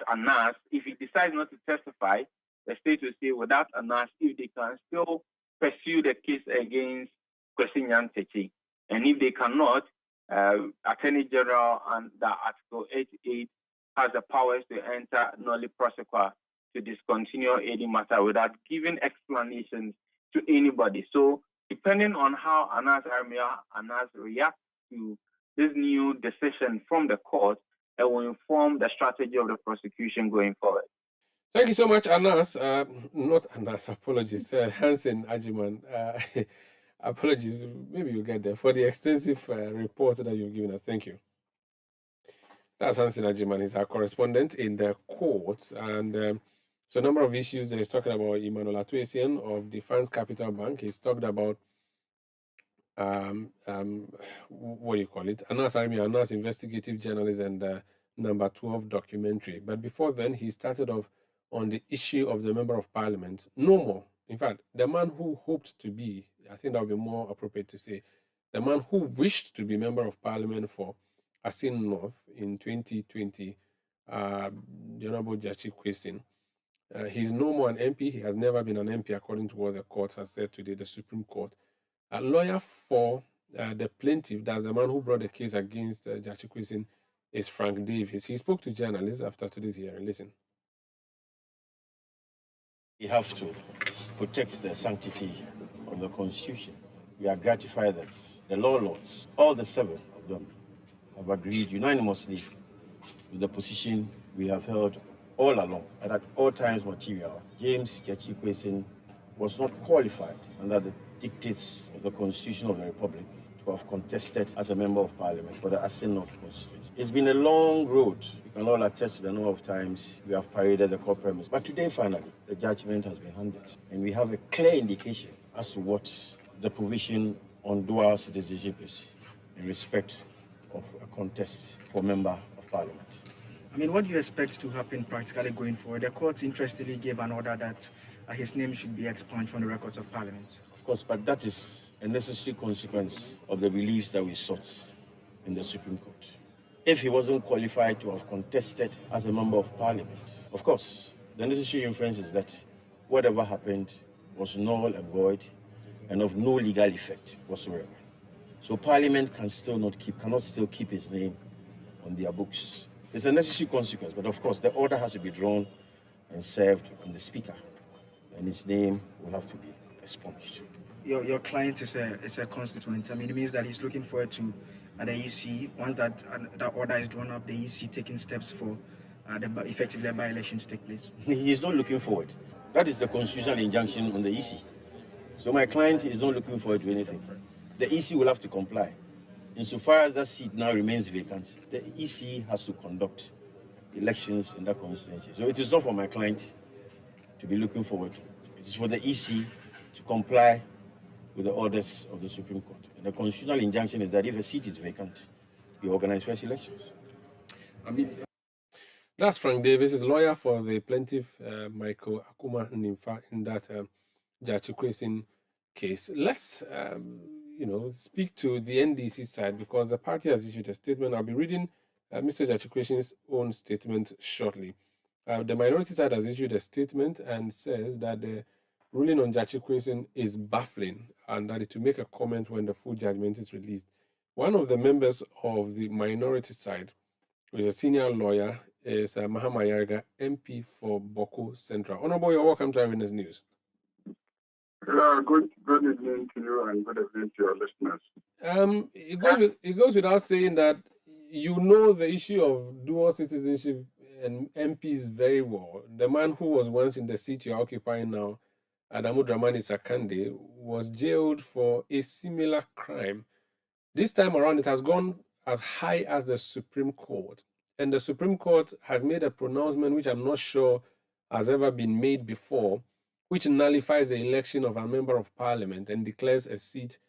Anas. If he decides not to testify, the state will see without Anas if they can still pursue the case against Kwesi Nyantakyi. And if they cannot, Attorney General under Article 88 has the powers to enter nolle prosequi to discontinue any matter without giving explanations to anybody. So depending on how Anas Aremeyaw reacts to this new decision from the court, it will inform the strategy of the prosecution going forward. Thank you so much, Anas. Not Anas, apologies. Hansen Ajiman. Apologies, maybe you'll get there, for the extensive report that you've given us. Thank you. That's Hansen Ajiman. He's our correspondent in the courts. And so a number of issues. He's talking about Emmanuel Atuesian of the Funds Capital Bank. He's talked about, what do you call it? Anas Aremeyaw, Anas investigative journalist, and number 12 documentary. But before then, he started off on the issue of the Member of Parliament. No more. In fact, the man who hoped to be, I think that would be more appropriate to say, the man who wished to be Member of Parliament for Asin North in 2020, the Honorable Jachi Kwesin. He's no more an MP. He has never been an MP, according to what the court has said today, the Supreme Court. A lawyer for the plaintiff, that's the man who brought the case against Jachi Kwesin, is Frank Davis. He spoke to journalists after today's hearing. Listen. We have to protect the sanctity of the Constitution. We are gratified that the law lords, all the 7 of them, have agreed unanimously with the position we have held all along, and at all times material. James Jachikwesin was not qualified under the dictates of the Constitution of the Republic to have contested as a member of Parliament for the Assent of Constituency. It's been a long road. You can all attest to the number of times we have paraded the court premise. But today, finally, the judgment has been handed, and we have a clear indication as to what the provision on dual citizenship is in respect of a contest for member of Parliament. I mean, what do you expect to happen practically going forward? The court interestingly gave an order that his name should be expunged from the records of Parliament. Of course, but that is a necessary consequence of the reliefs that we sought in the Supreme Court. If he wasn't qualified to have contested as a member of Parliament, of course, the necessary inference is that whatever happened was null and void and of no legal effect whatsoever. So Parliament cannot still keep his name on their books. It's a necessary consequence, but of course, the order has to be drawn and served on the Speaker, and his name will have to be expunged. Your client is a constituent. I mean, it means that he's looking forward to the EC, once that order is drawn up, the EC taking steps for effectively a by-election to take place. He is not looking forward. That is the constitutional injunction on the EC. So my client is not looking forward to anything. The EC will have to comply. Insofar as that seat now remains vacant, the EC has to conduct elections in that constituency. So it is not for my client to be looking forward to. It is for the EC to comply with the orders of the Supreme Court. And the constitutional injunction is that if a seat is vacant, you organize first elections. That's Frank Davis, his lawyer for the plaintiff, Michael Akuma Nimfa, in that Jachikwesin case. Let's speak to the NDC side, because the party has issued a statement. I'll be reading Mr. Jachikwesin's own statement shortly. The minority side has issued a statement and says that the ruling on Jachikwesin is baffling and that it will make a comment when the full judgment is released. One of the members of the minority side, who is a senior lawyer, is Mahama Yarga, MP for Boko Central. Honorable, you're welcome to Eyewitness News. Good evening to you and good evening to your listeners. It goes without saying that you know the issue of dual citizenship and MPs very well. The man who was once in the seat you're occupying now, Adamu Dramani Sakande, was jailed for a similar crime. This time around, it has gone as high as the Supreme Court. And the Supreme Court has made a pronouncement which I'm not sure has ever been made before, which nullifies the election of a member of Parliament and declares a seat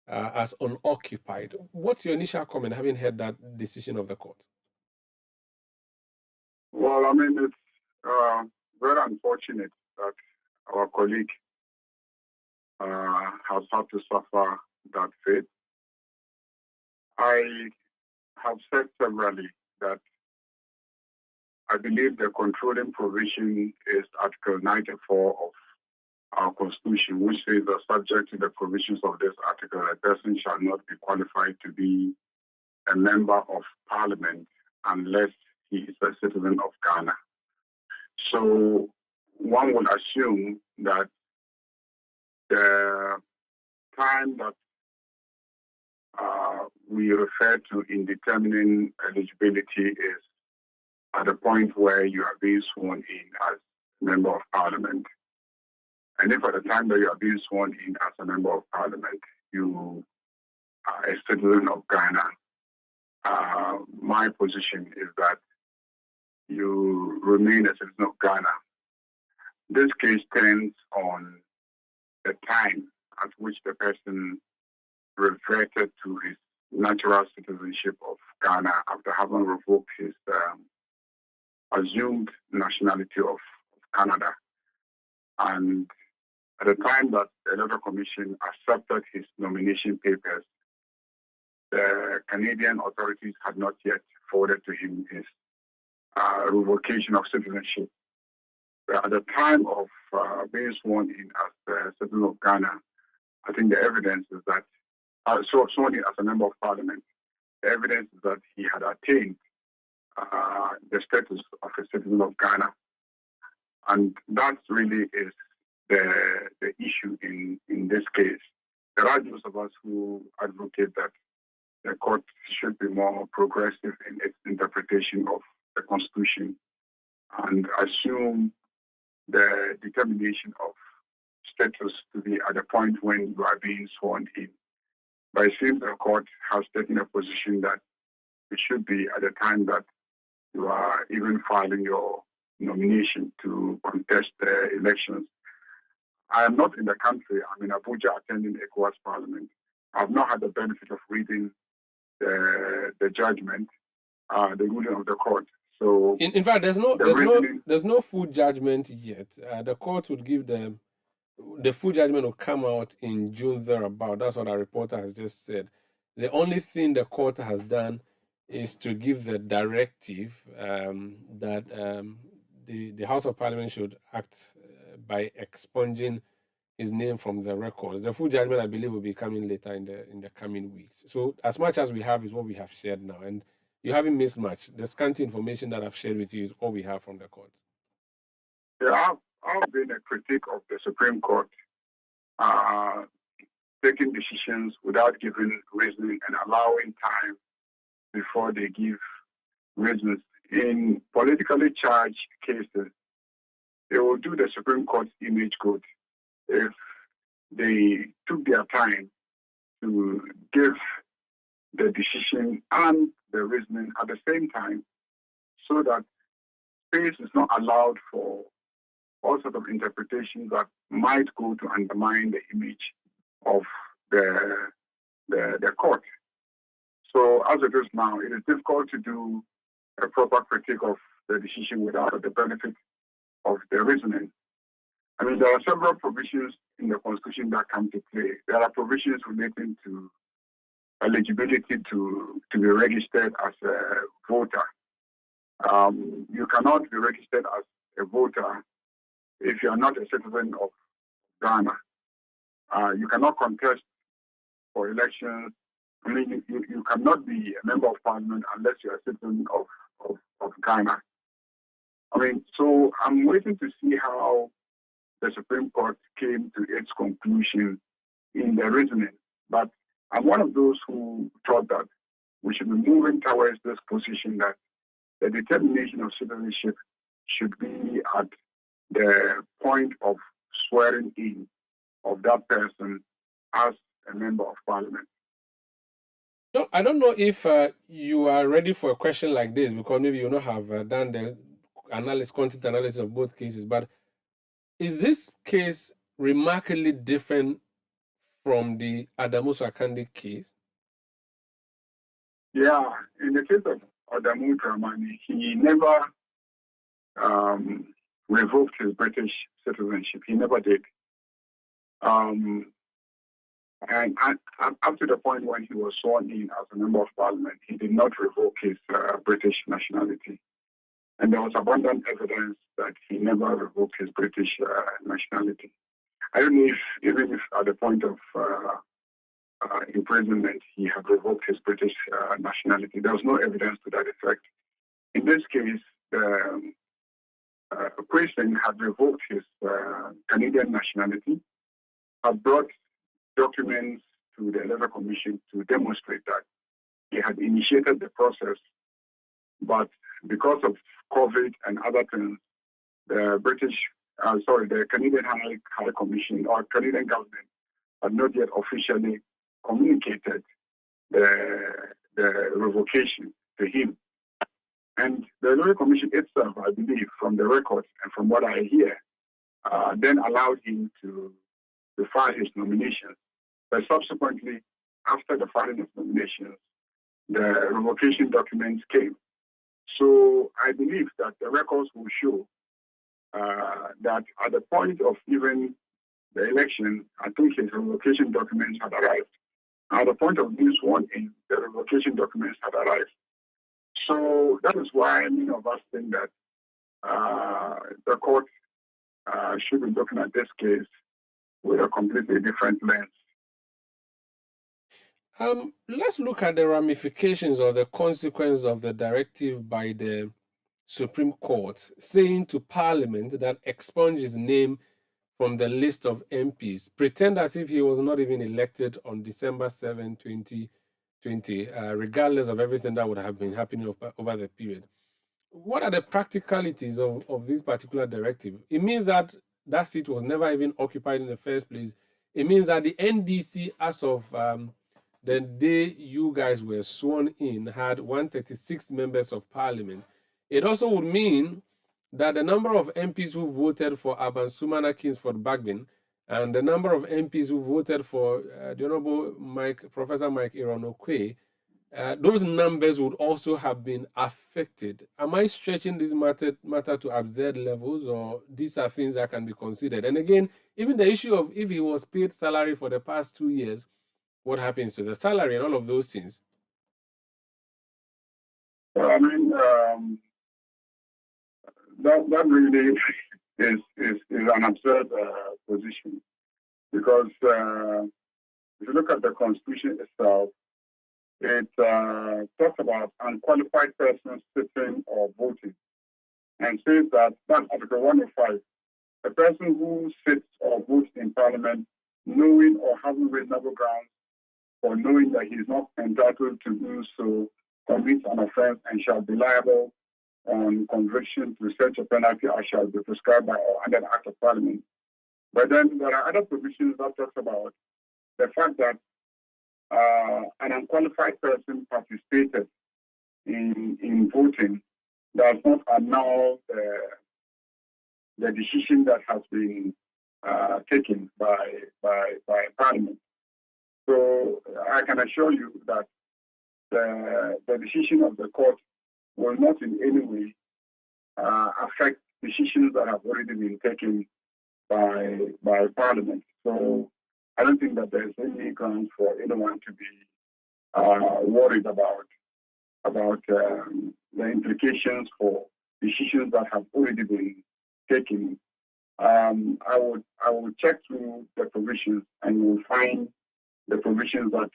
as unoccupied. What's your initial comment, having heard that decision of the court? Well, I mean, it's very unfortunate that our colleague has had to suffer that fate. I have said severally that I believe the controlling provision is Article 94 of our Constitution, which says that subject to the provisions of this article, a person shall not be qualified to be a member of Parliament unless he is a citizen of Ghana. So one would assume that the time that we refer to in determining eligibility is at the point where you are being sworn in as a member of Parliament. And if at the time that you are being sworn in as a member of Parliament, you are a citizen of Ghana, my position is that you remain a citizen of Ghana. This case turns on the time at which the person reverted to his natural citizenship of Ghana after having revoked his assumed nationality of Canada. And at the time that the Electoral Commission accepted his nomination papers, the Canadian authorities had not yet forwarded to him his revocation of citizenship. At the time of being sworn in as a citizen of Ghana, I think the evidence is that, sworn in as a member of Parliament, the evidence is that he had attained the status of a citizen of Ghana. And that really is the issue in this case. There are those of us who advocate that the court should be more progressive in its interpretation of the Constitution and assume the determination of status to be at the point when you are being sworn in. But it seems the court has taken a position that it should be at the time that you are even filing your nomination to contest the elections. I am not in the country. I'm in Abuja attending ECOWAS Parliament. I've not had the benefit of reading the judgment, the ruling of the court. So, in fact, there's no full judgment yet. The court would give them the full judgment will come out in June thereabout. That's what our reporter has just said. The only thing the court has done is to give the directive that the House of Parliament should act by expunging his name from the records. The full judgment, I believe, will be coming later in the coming weeks. So as much as we have is what we have shared now, and you haven't missed much. The scanty information that I've shared with you is all we have from the court. Yeah, I've been a critic of the Supreme Court taking decisions without giving reasoning and allowing time before they give reasons. In politically charged cases, they will do the Supreme Court's image good if they took their time to give the decision and the reasoning at the same time so that space is not allowed for all sorts of interpretations that might go to undermine the image of the court. So as it is now, it is difficult to do a proper critique of the decision without the benefit of the reasoning. I mean, there are several provisions in the Constitution that come to play. There are provisions relating to eligibility to be registered as a voter. You cannot be registered as a voter if you are not a citizen of Ghana. You cannot contest for elections. I mean, you cannot be a member of parliament unless you are a citizen of Ghana. I mean, so I'm waiting to see how the Supreme Court came to its conclusion in the reasoning. But I'm one of those who thought that we should be moving towards this position that the determination of citizenship should be at the point of swearing in of that person as a member of parliament. No, I don't know if you are ready for a question like this because maybe you not have done the content analysis of both cases. But is this case remarkably different from the Adamu Sakandi case? Yeah, in the case of Adamu Dramani, he never revoked his British citizenship. He never did. And up to the point when he was sworn in as a member of parliament, he did not revoke his British nationality. And there was abundant evidence that he never revoked his British nationality. I don't know if, even if at the point of imprisonment, he had revoked his British nationality. There was no evidence to that effect. In this case, the president had revoked his Canadian nationality, had brought documents to the Electoral Commission to demonstrate that he had initiated the process, but because of COVID and other things, the Canadian High Commission or Canadian government had not yet officially communicated the revocation to him. And the Electoral Commission itself, I believe, from the records and from what I hear, then allowed him to file his nominations. But subsequently, after the filing of nominations, the revocation documents came. So I believe that the records will show that at the point of even the election, I think his revocation documents had arrived. At the point of being sworn in, the revocation documents had arrived. So that is why many of us think that the court should be looking at this case with a completely different lens. Let's look at the ramifications or the consequence of the directive by the Supreme Court saying to Parliament that expunge his name from the list of MPs, pretend as if he was not even elected on December 7, 2020, regardless of everything that would have been happening over the period. What are the practicalities of this particular directive? It means that that seat was never even occupied in the first place. It means that the NDC, as of the day you guys were sworn in, had 136 members of parliament. It also would mean that the number of MPs who voted for Abansumana Kingsford Bagbin and the number of MPs who voted for the Honorable Professor Mike Ironokwe, those numbers would also have been affected. Am I stretching this matter to absurd levels, or these are things that can be considered? And again, even the issue of if he was paid salary for the past 2 years, what happens to the salary and all of those things? I mean, that really is an absurd position, because if you look at the Constitution itself, it talks about unqualified persons sitting or voting, and says that Article 105, a person who sits or votes in Parliament knowing or having reasonable grounds for knowing that he is not entitled to do so commits an offence and shall be liable on conviction to such a penalty as shall be prescribed by or under the Act of Parliament. But then there are other provisions that talks about the fact that an unqualified person participated in voting does not annul the decision that has been taken by Parliament. So I can assure you that the decision of the court will not in any way affect decisions that have already been taken by Parliament. So I don't think that there's any grounds for anyone to be worried about the implications for decisions that have already been taken. I would check through the provisions, and you will find the provisions that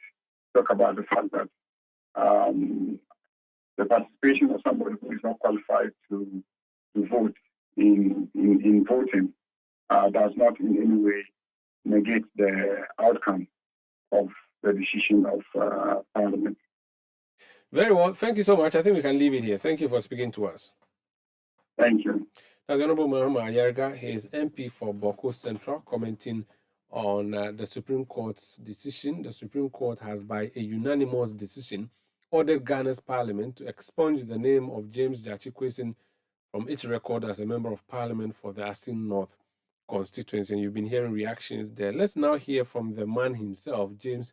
talk about the fact that the participation of somebody who is not qualified to vote in voting does not in any way negate the outcome of the decision of Parliament. Very well. Thank you so much. I think we can leave it here. Thank you for speaking to us. Thank you. That's the Honorable Muhammad Ayarga. He is MP for Boko Central, commenting on the Supreme Court's decision. The Supreme Court has, by a unanimous decision, ordered Ghana's Parliament to expunge the name of James Jachikwesin from its record as a Member of Parliament for the Asin North constituency. And you've been hearing reactions there. Let's now hear from the man himself, James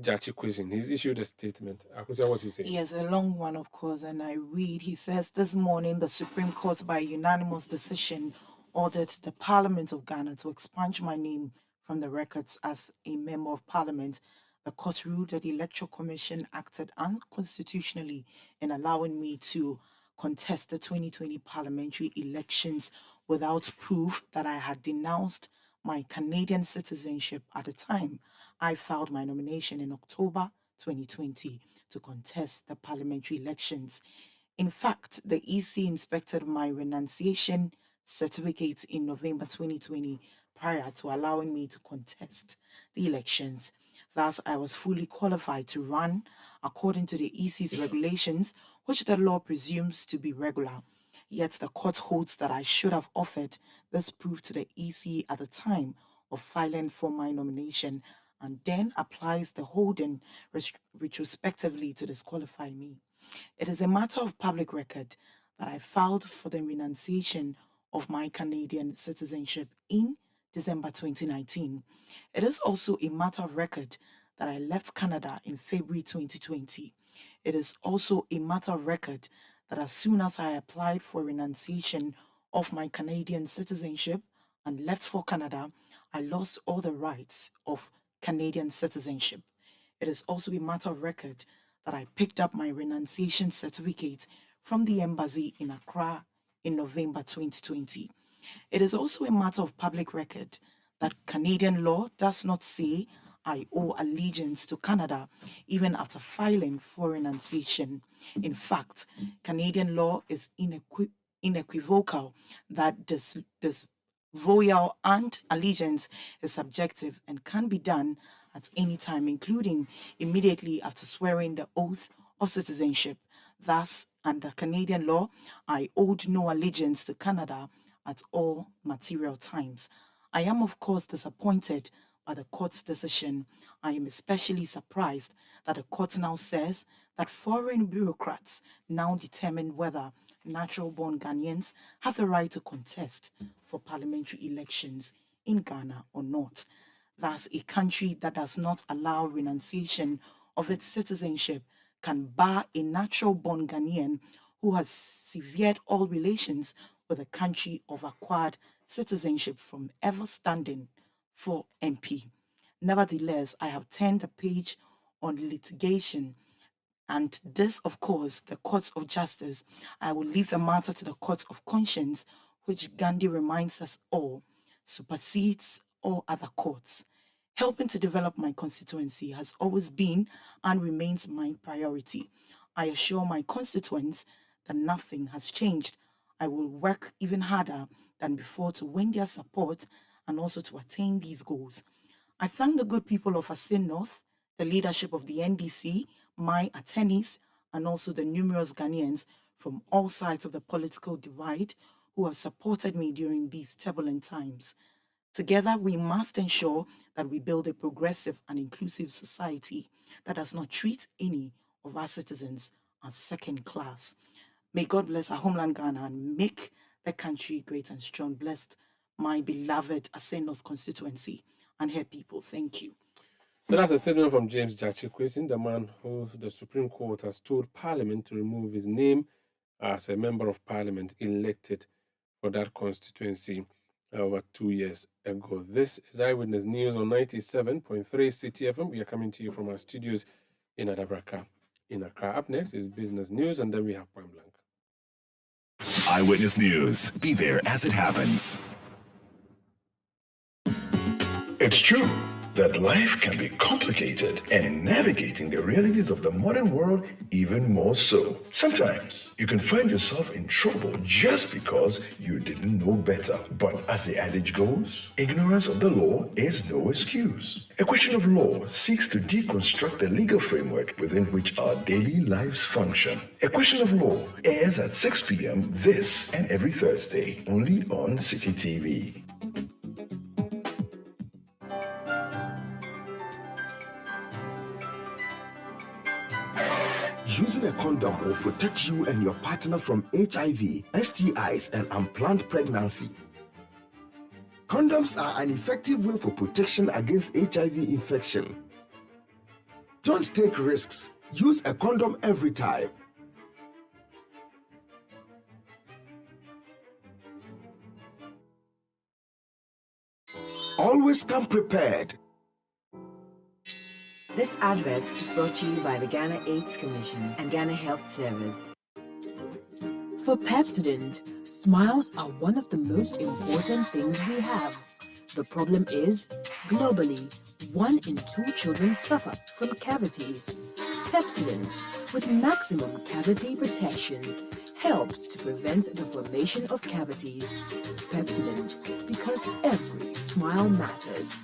Jachikwesin. He's issued a statement. Akusia, what's he saying? Yes, a long one, of course, and I read. He says, this morning, the Supreme Court, by unanimous decision, ordered the Parliament of Ghana to expunge my name from the records as a Member of Parliament. The court ruled that the Electoral Commission acted unconstitutionally in allowing me to contest the 2020 parliamentary elections without proof that I had denounced my Canadian citizenship at the time I filed my nomination in October 2020 to contest the parliamentary elections. In fact, the EC inspected my renunciation certificate in November 2020 prior to allowing me to contest the elections. Thus, I was fully qualified to run according to the EC's regulations, which the law presumes to be regular. Yet the court holds that I should have offered this proof to the EC at the time of filing for my nomination, and then applies the holding retrospectively to disqualify me. It is a matter of public record that I filed for the renunciation of my Canadian citizenship in December 2019. It is also a matter of record that I left Canada in February 2020. It is also a matter of record that as soon as I applied for renunciation of my Canadian citizenship and left for Canada, I lost all the rights of Canadian citizenship. It is also a matter of record that I picked up my renunciation certificate from the embassy in Accra in November 2020. It is also a matter of public record that Canadian law does not say I owe allegiance to Canada even after filing for renunciation. In fact, Canadian law is unequivocal that this voyal and allegiance is subjective and can be done at any time, including immediately after swearing the oath of citizenship. Thus, under Canadian law, I owed no allegiance to Canada at all material times. I am, of course, disappointed by the court's decision. I am especially surprised that the court now says that foreign bureaucrats now determine whether natural born Ghanaians have the right to contest for parliamentary elections in Ghana or not. Thus, a country that does not allow renunciation of its citizenship can bar a natural born Ghanaian who has severed all relations with a country of acquired citizenship from ever standing for MP. Nevertheless, I have turned a page on litigation, and this, of course, the courts of justice. I will leave the matter to the court of conscience, which Gandhi reminds us all supersedes all other courts. Helping to develop my constituency has always been and remains my priority. I assure my constituents that nothing has changed. I will work even harder than before to win their support and also to attain these goals. I thank the good people of Asin North, the leadership of the NDC, my attorneys, and also the numerous Ghanaians from all sides of the political divide who have supported me during these turbulent times. Together, we must ensure that we build a progressive and inclusive society that does not treat any of our citizens as second class. May God bless our homeland Ghana and make the country great and strong. Blessed my beloved Asen North constituency and her people. Thank you. So that's a statement from James Jachikwesin, the man who the Supreme Court has told Parliament to remove his name as a member of Parliament elected for that constituency over 2 years ago. This is Eyewitness News on 97.3 City FM. We are coming to you from our studios in Adabraka, in Accra. Up next is Business News, and then we have Point Blank. Eyewitness News. Be there as it happens. It's true that life can be complicated and navigating the realities of the modern world even more so. Sometimes you can find yourself in trouble just because you didn't know better. But as the adage goes, ignorance of the law is no excuse. A Question of Law seeks to deconstruct the legal framework within which our daily lives function. A Question of Law airs at 6 p.m. this and every Thursday, only on City TV. Using a condom will protect you and your partner from HIV, STIs, and unplanned pregnancy. Condoms are an effective way for protection against HIV infection. Don't take risks. Use a condom every time. Always come prepared. This advert is brought to you by the Ghana AIDS Commission and Ghana Health Service. For Pepsodent, smiles are one of the most important things we have. The problem is, globally, 1 in 2 children suffer from cavities. Pepsodent, with maximum cavity protection, helps to prevent the formation of cavities. Pepsodent, because every smile matters.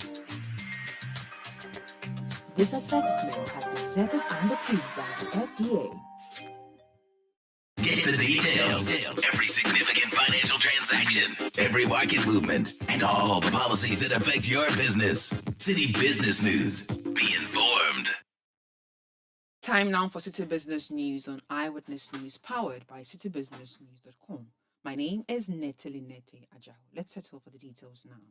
This advertisement has been vetted and approved by the FDA. Get the details. Every significant financial transaction, every market movement, and all the policies that affect your business. City Business News. Be informed. Time now for City Business News on Eyewitness News, powered by citybusinessnews.com. My name is Neteli Nete Ajaho. Let's settle for the details now.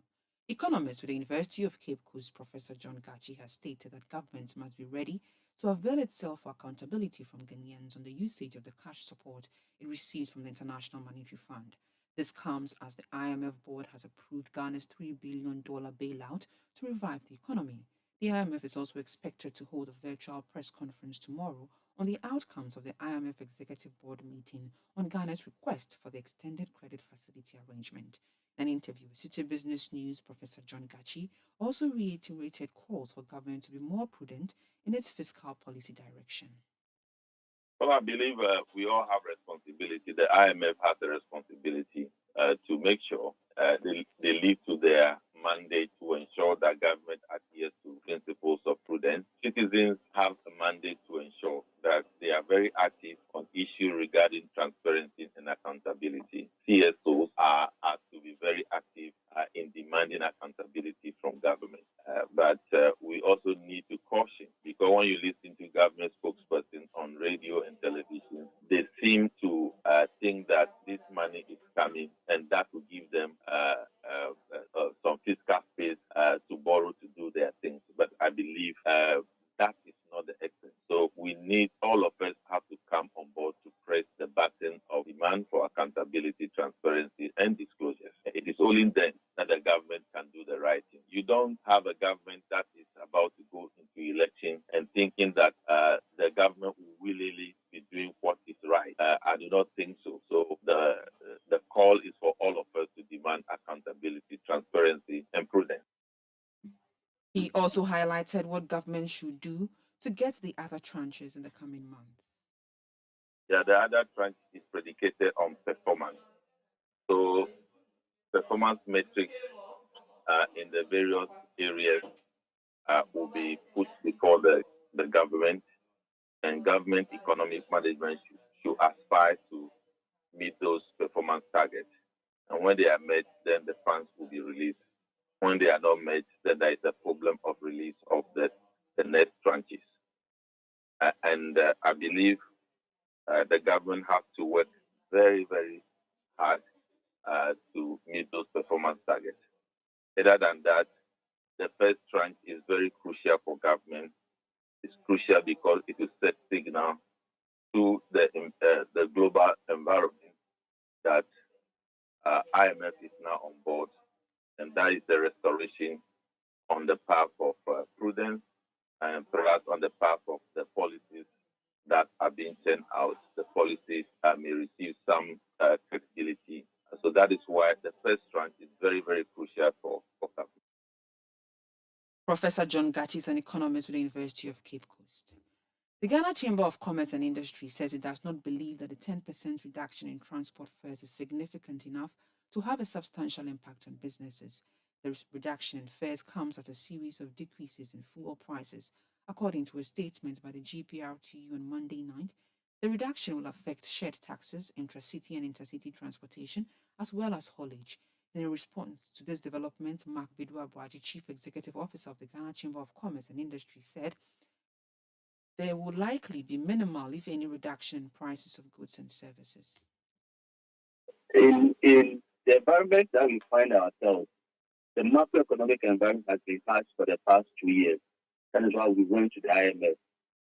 Economist with the University of Cape Coast, Professor John Gachi, has stated that government must be ready to avail itself of accountability from Ghanaians on the usage of the cash support it receives from the International Monetary Fund. This comes as the IMF board has approved Ghana's $3 billion bailout to revive the economy. The IMF is also expected to hold a virtual press conference tomorrow on the outcomes of the IMF Executive Board meeting on Ghana's request for the extended credit facility arrangement. An interview with City Business News, Professor John Gachi also reiterated calls for government to be more prudent in its fiscal policy direction. Well, I believe we all have responsibility. The IMF has a responsibility to make sure they live to their mandate to ensure that government adheres to principles of prudence. Citizens have a mandate to ensure that they are very active on issues regarding transparency and accountability. CSOs are to be very active in demanding accountability from government. But we also need to caution, because when you listen to government spokespersons on radio and television, they seem to think that this money is coming and that will give them some fiscal space to borrow to do their things. But I believe that is not the extent. So we need, all of us have to come on board to press the button of demand for accountability, transparency, and disclosures. It is only then that the government can do the right thing. You don't have a government that is about to go into election and thinking that the government will willingly be doing what is right. I do not think so. So the call is for all of us to demand accountability, transparency, and prudence. He also highlighted what government should do to get the other tranches in the coming months. Yeah, the other tranche is predicated on performance. So performance metrics in the various areas will be put before the government, and government economic management should aspire to meet those performance targets. And when they are met, then the funds will be released. When they are not met, then there is a problem of release of the next tranches. And I believe the government has to work very, very hard to meet those performance targets. Other than that, the first tranche is very crucial for government. It's crucial because it will set signal to the global environment that IMF is now on board, and that is the restoration on the path of prudence and perhaps on the path of the policies that are being sent out. The policies may receive some credibility. So that is why the first tranche is very, very crucial for government. Professor John Gachi is an economist with the University of Cape Coast. The Ghana Chamber of Commerce and Industry says it does not believe that the 10% reduction in transport fares is significant enough to have a substantial impact on businesses. The reduction in fares comes as a series of decreases in fuel prices. According to a statement by the GPRTU on Monday night, the reduction will affect shared taxes, intracity and intercity transportation, as well as haulage. In response to this development, Mark Bidu-Abuaji, Chief Executive Officer of the Ghana Chamber of Commerce and Industry, said there will likely be minimal, if any, reduction in prices of goods and services. In the environment that we find ourselves, the macroeconomic environment has been harsh for the past 2 years. That is why we went to the IMF.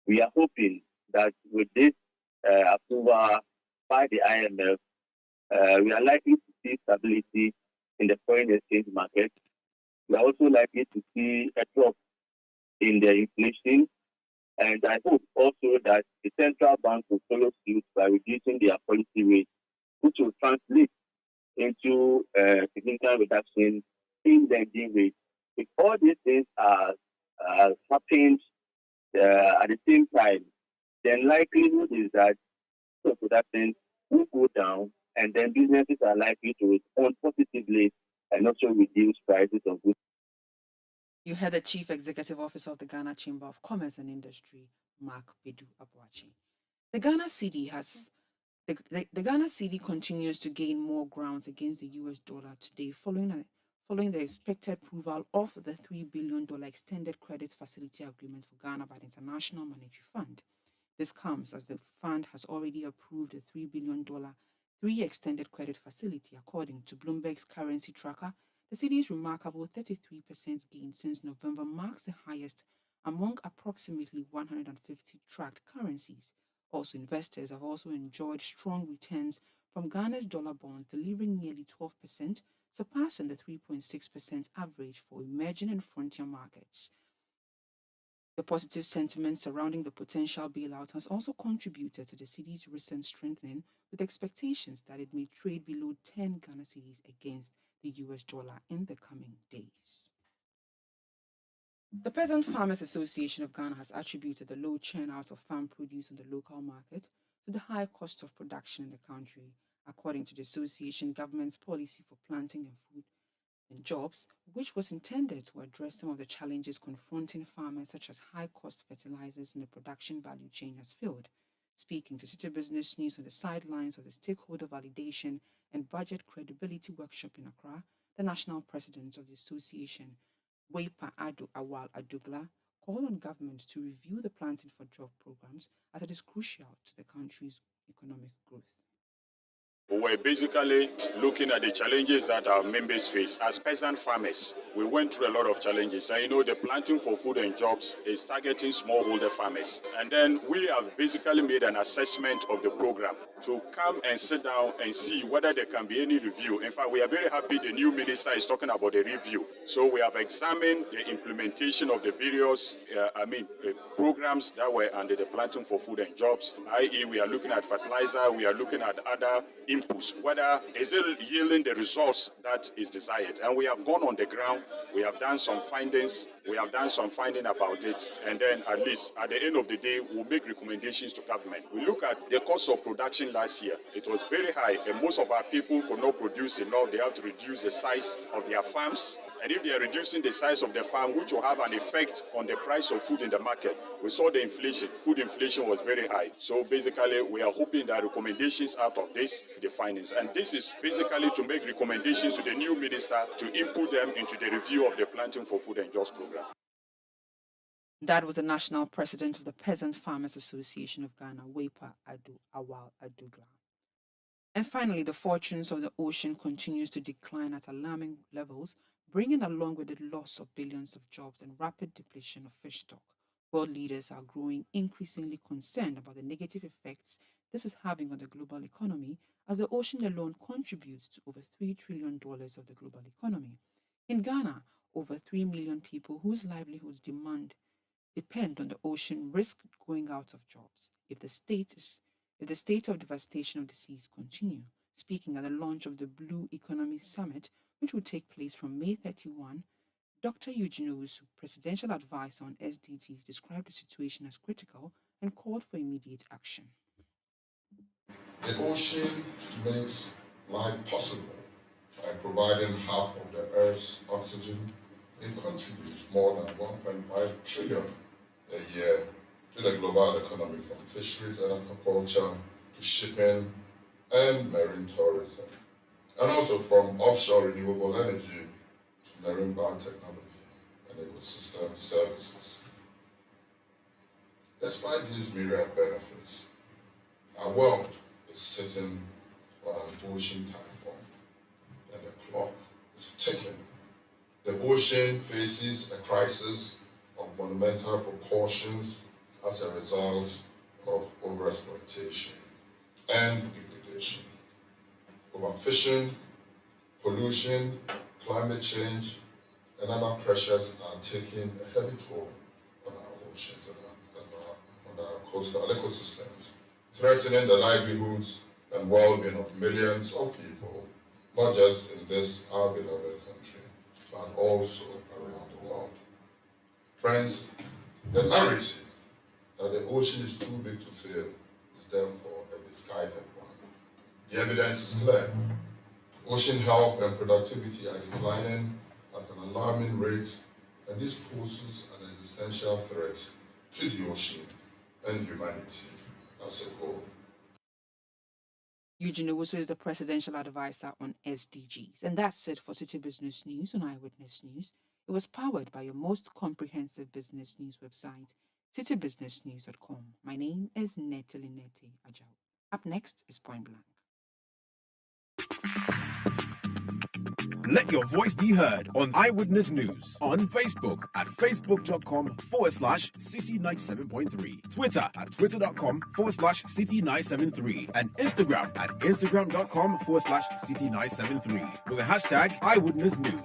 We are hoping that with this approval by the IMF, we are likely to see stability in the foreign exchange market. We are also likely to see a drop in the inflation. And I hope also that the central bank will follow suit by reducing their policy rate, which will translate into significant reduction in lending rate. If all these things are happened at the same time, then likelihood is that production will go down, and then businesses are likely to respond positively and also reduce prices of goods. You heard the Chief Executive Officer of the Ghana Chamber of Commerce and Industry, Mark Bidu-Abuaji. The Ghana cedi continues to gain more grounds against the US dollar today, following the expected approval of the $3 billion extended credit facility agreement for Ghana by the International Monetary Fund. This comes as the fund has already approved a $3 billion three extended credit facility. According to Bloomberg's currency tracker, the city's remarkable 33% gain since November marks the highest among approximately 150 tracked currencies. Also, investors have also enjoyed strong returns from Ghana's dollar bonds, delivering nearly 12%, surpassing the 3.6% average for emerging and frontier markets. The positive sentiment surrounding the potential bailout has also contributed to the city's recent strengthening, with expectations that it may trade below 10 Ghana cedis against the US dollar in the coming days. The Peasant Farmers Association of Ghana has attributed the low churn out of farm produce on the local market to the high cost of production in the country. According to the association, government's policy for planting and food and jobs, which was intended to address some of the challenges confronting farmers, such as high-cost fertilizers in the production value chain, has failed. Speaking to City Business News on the sidelines of the Stakeholder Validation and Budget Credibility Workshop in Accra, the national president of the association, Weipa Ado Awal Adugla, called on government to review the planting for job programs as it is crucial to the country's economic growth. We're basically looking at the challenges that our members face. As peasant farmers, we went through a lot of challenges. And the planting for food and jobs is targeting smallholder farmers. And then we have basically made an assessment of the program to come and sit down and see whether there can be any review. In fact, we are very happy the new minister is talking about a review. So we have examined the implementation of the various programs that were under the planting for food and jobs, i.e. we are looking at fertilizer, we are looking at other inputs, whether is it yielding the results that is desired. And we have gone on the ground, we have done some findings, about it, and then at least at the end of the day, we'll make recommendations to government. We look at the cost of production last year. It was very high, and most of our people could not produce enough. They have to reduce the size of their farms. And if they are reducing the size of the farm, which will have an effect on the price of food in the market, we saw the inflation. Food inflation was very high. So basically, we are hoping that recommendations out of this, the findings. And this is basically to make recommendations to the new minister to input them into the review of the Planting for Food and Jobs program. That was the national president of the Peasant Farmers Association of Ghana, Weipa Ado Awal Adugla. And finally, the fortunes of the ocean continues to decline at alarming levels, bringing along with it loss of billions of jobs and rapid depletion of fish stock. World leaders are growing increasingly concerned about the negative effects this is having on the global economy, as the ocean alone contributes to over $3 trillion of the global economy. In Ghana, over 3 million people whose livelihoods depend on the ocean risk going out of jobs if the state of devastation of the seas continue. Speaking at the launch of the Blue Economy Summit, which will take place from May 31, Dr. Eugene Owusu, presidential advisor on SDGs, described the situation as critical and called for immediate action. The ocean makes life possible by providing half of the Earth's oxygen. It contributes more than 1.5 trillion a year to the global economy, from fisheries and aquaculture to shipping and marine tourism, and also from offshore renewable energy to marine biotechnology and ecosystem services. Despite these myriad benefits, our world is sitting on an ocean time bomb, and the clock is ticking. The ocean faces a crisis of monumental proportions as a result of overexploitation and degradation. Overfishing, pollution, climate change, and other pressures are taking a heavy toll on our oceans and on our coastal ecosystems, threatening the livelihoods and well-being of millions of people, not just in this our beloved country, but also around the world. Friends, the narrative that the ocean is too big to fail is therefore a misguided one. The evidence is clear. Ocean health and productivity are declining at an alarming rate, and this poses an existential threat to the ocean and humanity as a whole. Eugene Owusu is the presidential advisor on SDGs. And that's it for City Business News on Eyewitness News. It was powered by your most comprehensive business news website, citybusinessnews.com. My name is Neteli Nete Ajao. Up next is Point Blank. Let your voice be heard on Eyewitness News on Facebook at facebook.com/City97.3, Twitter at twitter.com/City973, and Instagram at instagram.com/City973 with the hashtag Eyewitness News.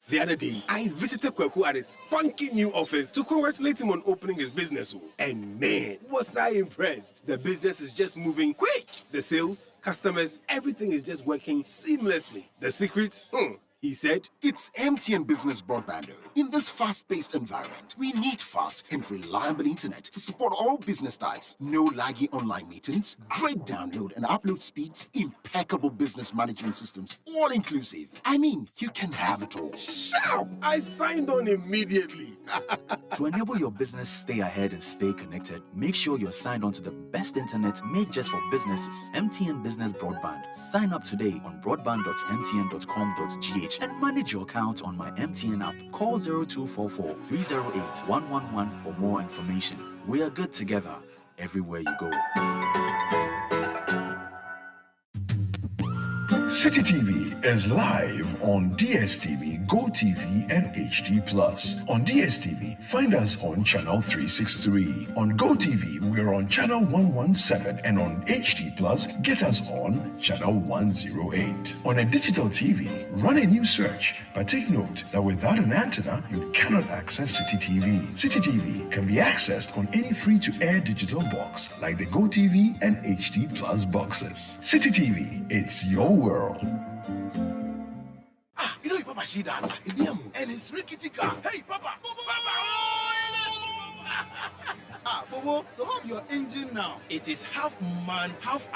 The other day, I visited Kweku at his spunky new office to congratulate him on opening his business. And man, was I impressed. The business is just moving quick. The sales, customers, everything is just working seamlessly. The secret? He said, it's MTN Business Broadband. In this fast-paced environment, we need fast and reliable internet to support all business types. No laggy online meetings, great download and upload speeds, impeccable business management systems, all inclusive. I mean, you can have it all. Sharp! I signed on immediately. To enable your business stay ahead and stay connected, make sure you're signed on to the best internet made just for businesses. MTN Business Broadband. Sign up today on broadband.mtn.com.gh and manage your account on my MTN app. Call 0244 308 111 for more information. We are good together everywhere you go. City TV is live on DSTV, GoTV, and HD+. On DSTV, find us on channel 363. On GoTV, we're on channel 117, and on HD+, get us on channel 108. On a digital TV, run a new search, but take note that without an antenna, you cannot access City TV. City TV can be accessed on any free-to-air digital box like the GoTV and HD+ boxes. City TV, it's your world. You know, Papa, see that? And it's rickety car. Hey, Papa! Bobo, so how's your engine now? It is half man, half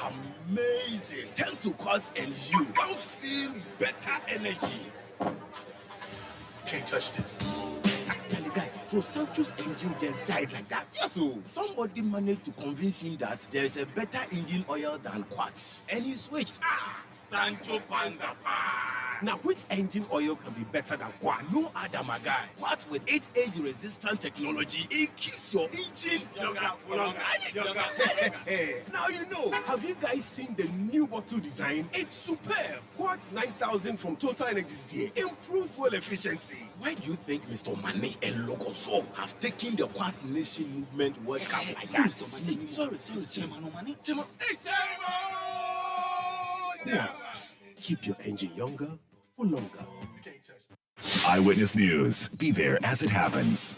amazing. Thanks to Cause and you can feel better energy. Can't touch this. Actually, guys, so Sancho's engine just died like that. Yes, so somebody managed to convince him that there is a better engine oil than Quartz, and he switched. Sancho Panza. Now, which engine oil can be better than Quartz? No other, my guy. Quartz with 8-age resistant technology, it keeps your engine younger for longer. Now you know. Have you guys seen the new bottle design? It's superb. Quartz 9000 from Total Energies DA improves fuel efficiency. Why do you think Mr. Mane and Logoso have taken the Quartz Nation movement World Cup like that? Sorry. Chairman. Quartz. Keep your engine younger for longer. Eyewitness News. Be there as it happens.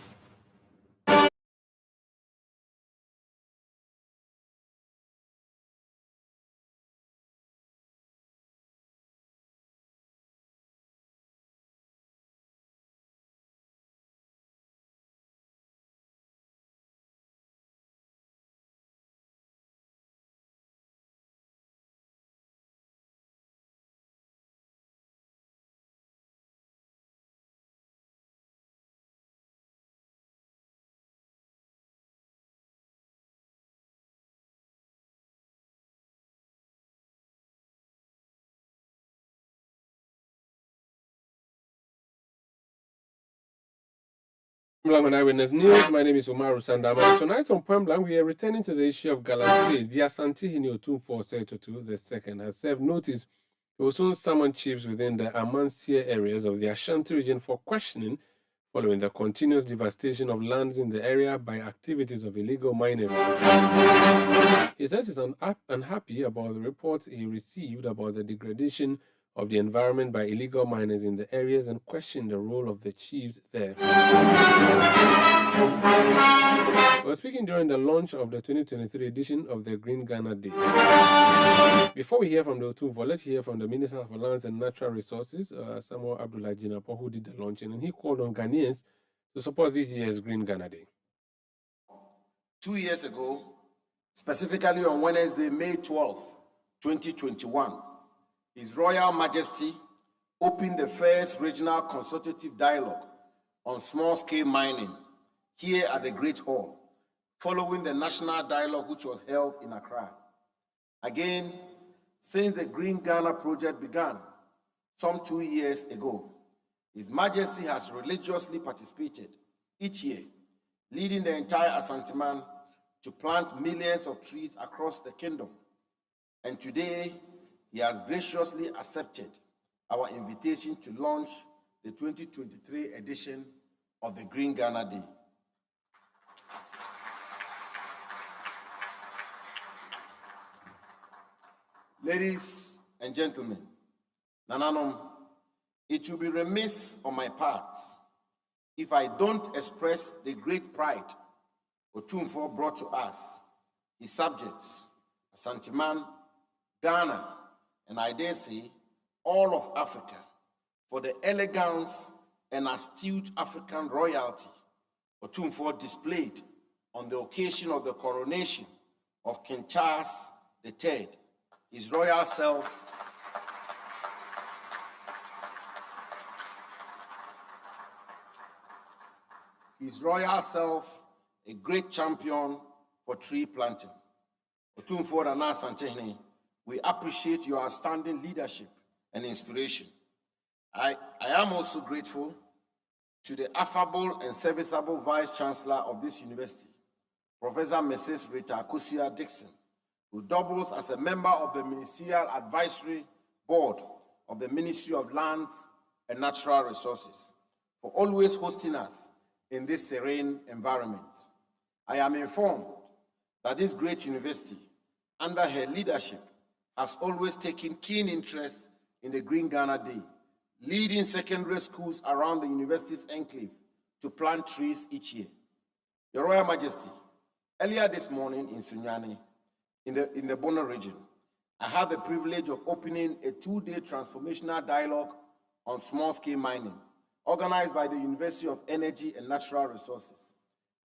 On Eyewitness News, my name is Umaru Sandama. Tonight on Point Blank, we are returning to the issue of Galamsey. The Asante Hini Otumfuo Setutu II has served notice. He will soon summon chiefs within the Amansia areas of the Ashanti region for questioning following the continuous devastation of lands in the area by activities of illegal miners. He says he's unhappy about the reports he received about the degradation of the environment by illegal miners in the areas and questioned the role of the chiefs there. We were speaking during the launch of the 2023 edition of the Green Ghana Day. Before we hear from the Otumfuo, let's hear from the Minister of Lands and Natural Resources, Samuel Abdullah Jinapo, who did the launching, and he called on Ghanaians to support this year's Green Ghana Day. 2 years ago, specifically on Wednesday, May 12, 2021, His Royal Majesty opened the first regional consultative dialogue on small-scale mining here at the Great Hall, following the national dialogue which was held in Accra. Again, since the Green Ghana project began some 2 years ago, His Majesty has religiously participated each year, leading the entire Asanteman to plant millions of trees across the kingdom. And today, he has graciously accepted our invitation to launch the 2023 edition of the Green Ghana Day. Ladies and gentlemen, Nananom, It will be remiss on my part if I don't express the great pride Otumfuo brought to us, his subjects, Asanteman, Ghana, and I dare say, all of Africa, for the elegance and astute African royalty Otumfuo displayed on the occasion of the coronation of King Charles III, his royal self, a great champion for tree planting. Otumfuo Nana Asante, we appreciate your outstanding leadership and inspiration. I am also grateful to the affable and serviceable Vice Chancellor of this university, Professor Mrs. Rita Akosua Dixon, who doubles as a member of the Ministerial Advisory Board of the Ministry of Lands and Natural Resources, for always hosting us in this serene environment. I am informed that this great university, under her leadership, has always taken keen interest in the Green Ghana Day, leading secondary schools around the university's enclave to plant trees each year. Your Royal Majesty, earlier this morning in Sunyani, in the Bono region, I had the privilege of opening a 2-day transformational dialogue on small-scale mining, organized by the University of Energy and Natural Resources.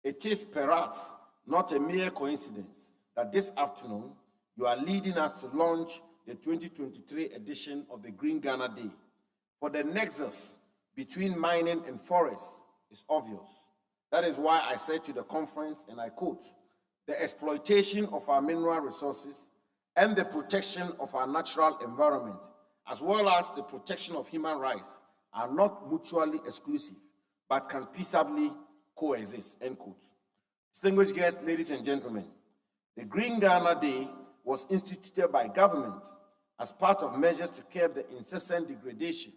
It is perhaps not a mere coincidence that this afternoon you are leading us to launch the 2023 edition of the Green Ghana Day. For the nexus between mining and forests is obvious. That is why I said to the conference, and I quote, "The exploitation of our mineral resources and the protection of our natural environment, as well as the protection of human rights, are not mutually exclusive, but can peaceably coexist," end quote. Distinguished guests, ladies and gentlemen, the Green Ghana Day was instituted by government as part of measures to curb the incessant degradation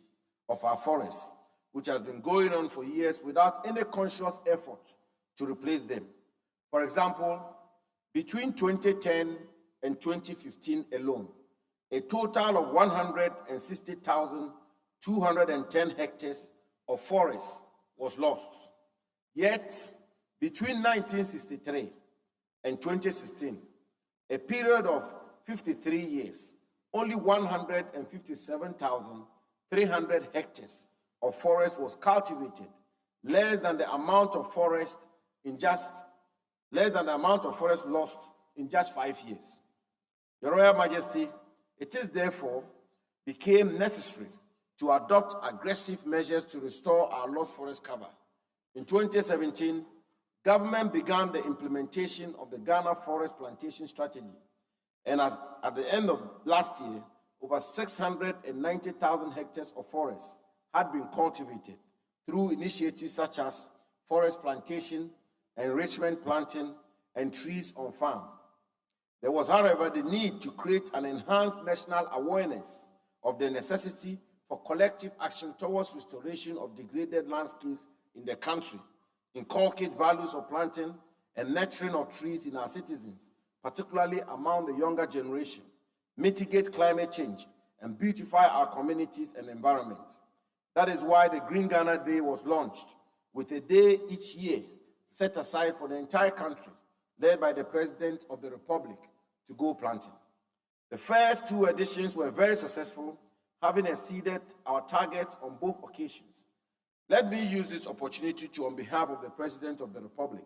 of our forests, which has been going on for years without any conscious effort to replace them. For example, between 2010 and 2015 alone, a total of 160,210 hectares of forest was lost. Yet, between 1963 and 2016, a period of 53 years, only 157,300 hectares of forest was cultivated, less than the amount of forest lost in just 5 years. Your Royal Majesty, it is therefore became necessary to adopt aggressive measures to restore our lost forest cover. In 2017, government began the implementation of the Ghana Forest Plantation Strategy, and at the end of last year, over 690,000 hectares of forest had been cultivated through initiatives such as forest plantation, enrichment planting, and trees on farm. There was, however, the need to create an enhanced national awareness of the necessity for collective action towards restoration of degraded landscapes in the country, inculcate values of planting and nurturing of trees in our citizens, particularly among the younger generation, mitigate climate change, and beautify our communities and environment. That is why the Green Ghana Day was launched, with a day each year set aside for the entire country, led by the President of the Republic, to go planting. The first 2 editions were very successful, having exceeded our targets on both occasions. Let me use this opportunity to, on behalf of the President of the Republic,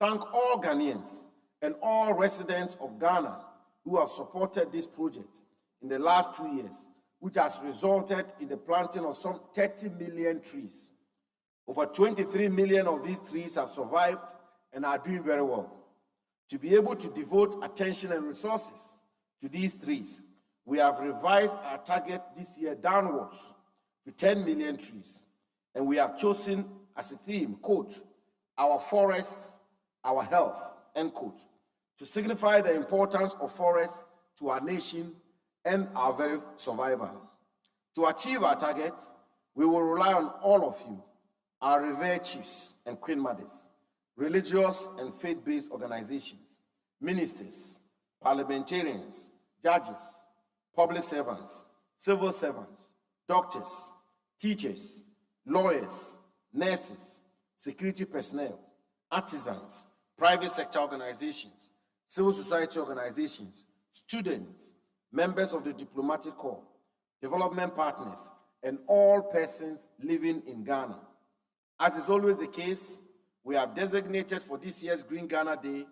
thank all Ghanaians and all residents of Ghana who have supported this project in the last 2 years, which has resulted in the planting of some 30 million trees. Over 23 million of these trees have survived and are doing very well. To be able to devote attention and resources to these trees, we have revised our target this year downwards to 10 million trees. And we have chosen as a theme, quote, "Our forests, our health," end quote, to signify the importance of forests to our nation and our very survival. To achieve our target, we will rely on all of you, our revered chiefs and queen mothers, religious and faith-based organizations, ministers, parliamentarians, judges, public servants, civil servants, doctors, teachers, lawyers, nurses, security personnel, artisans, private sector organizations, civil society organizations, students, members of the diplomatic corps, development partners, and all persons living in Ghana. As is always the case, we have designated for this year's Green Ghana Day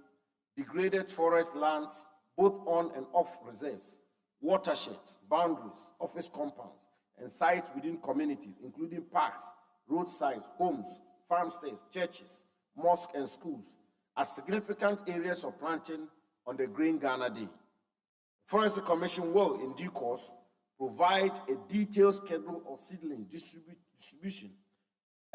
degraded forest lands, both on and off reserves, watersheds, boundaries, office compounds, and sites within communities, including parks, roadsides, homes, farmsteads, churches, mosques, and schools, as significant areas of planting on the Green Ghana Day. The Forestry Commission will, in due course, provide a detailed schedule of seedling distribution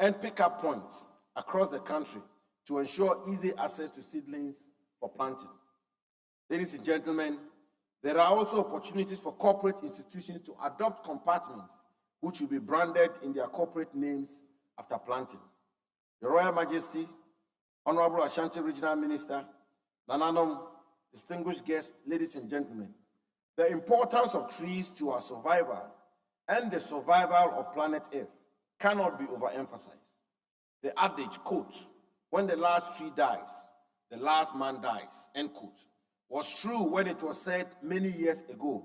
and pickup points across the country to ensure easy access to seedlings for planting. Ladies and gentlemen, there are also opportunities for corporate institutions to adopt compartments which will be branded in their corporate names after planting. Your Royal Majesty, Honorable Ashanti Regional Minister, Nananom, distinguished guests, ladies and gentlemen, the importance of trees to our survival and the survival of planet Earth cannot be overemphasized. The adage, quote, when the last tree dies, the last man dies, end quote, was true when it was said many years ago,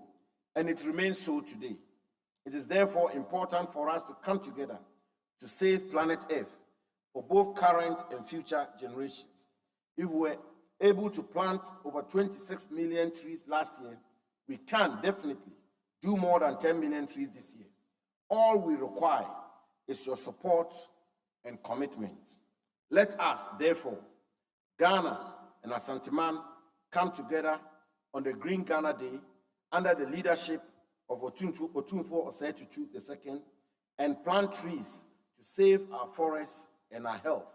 and it remains so today. It is therefore important for us to come together to save planet Earth for both current and future generations. If we're able to plant over 26 million trees last year, we can definitely do more than 10 million trees this year. All we require is your support and commitment. Let us, therefore, Ghana and Asanteman, come together on the Green Ghana Day under the leadership of Otunfo Osei-Tutu II and plant trees to save our forests and our health.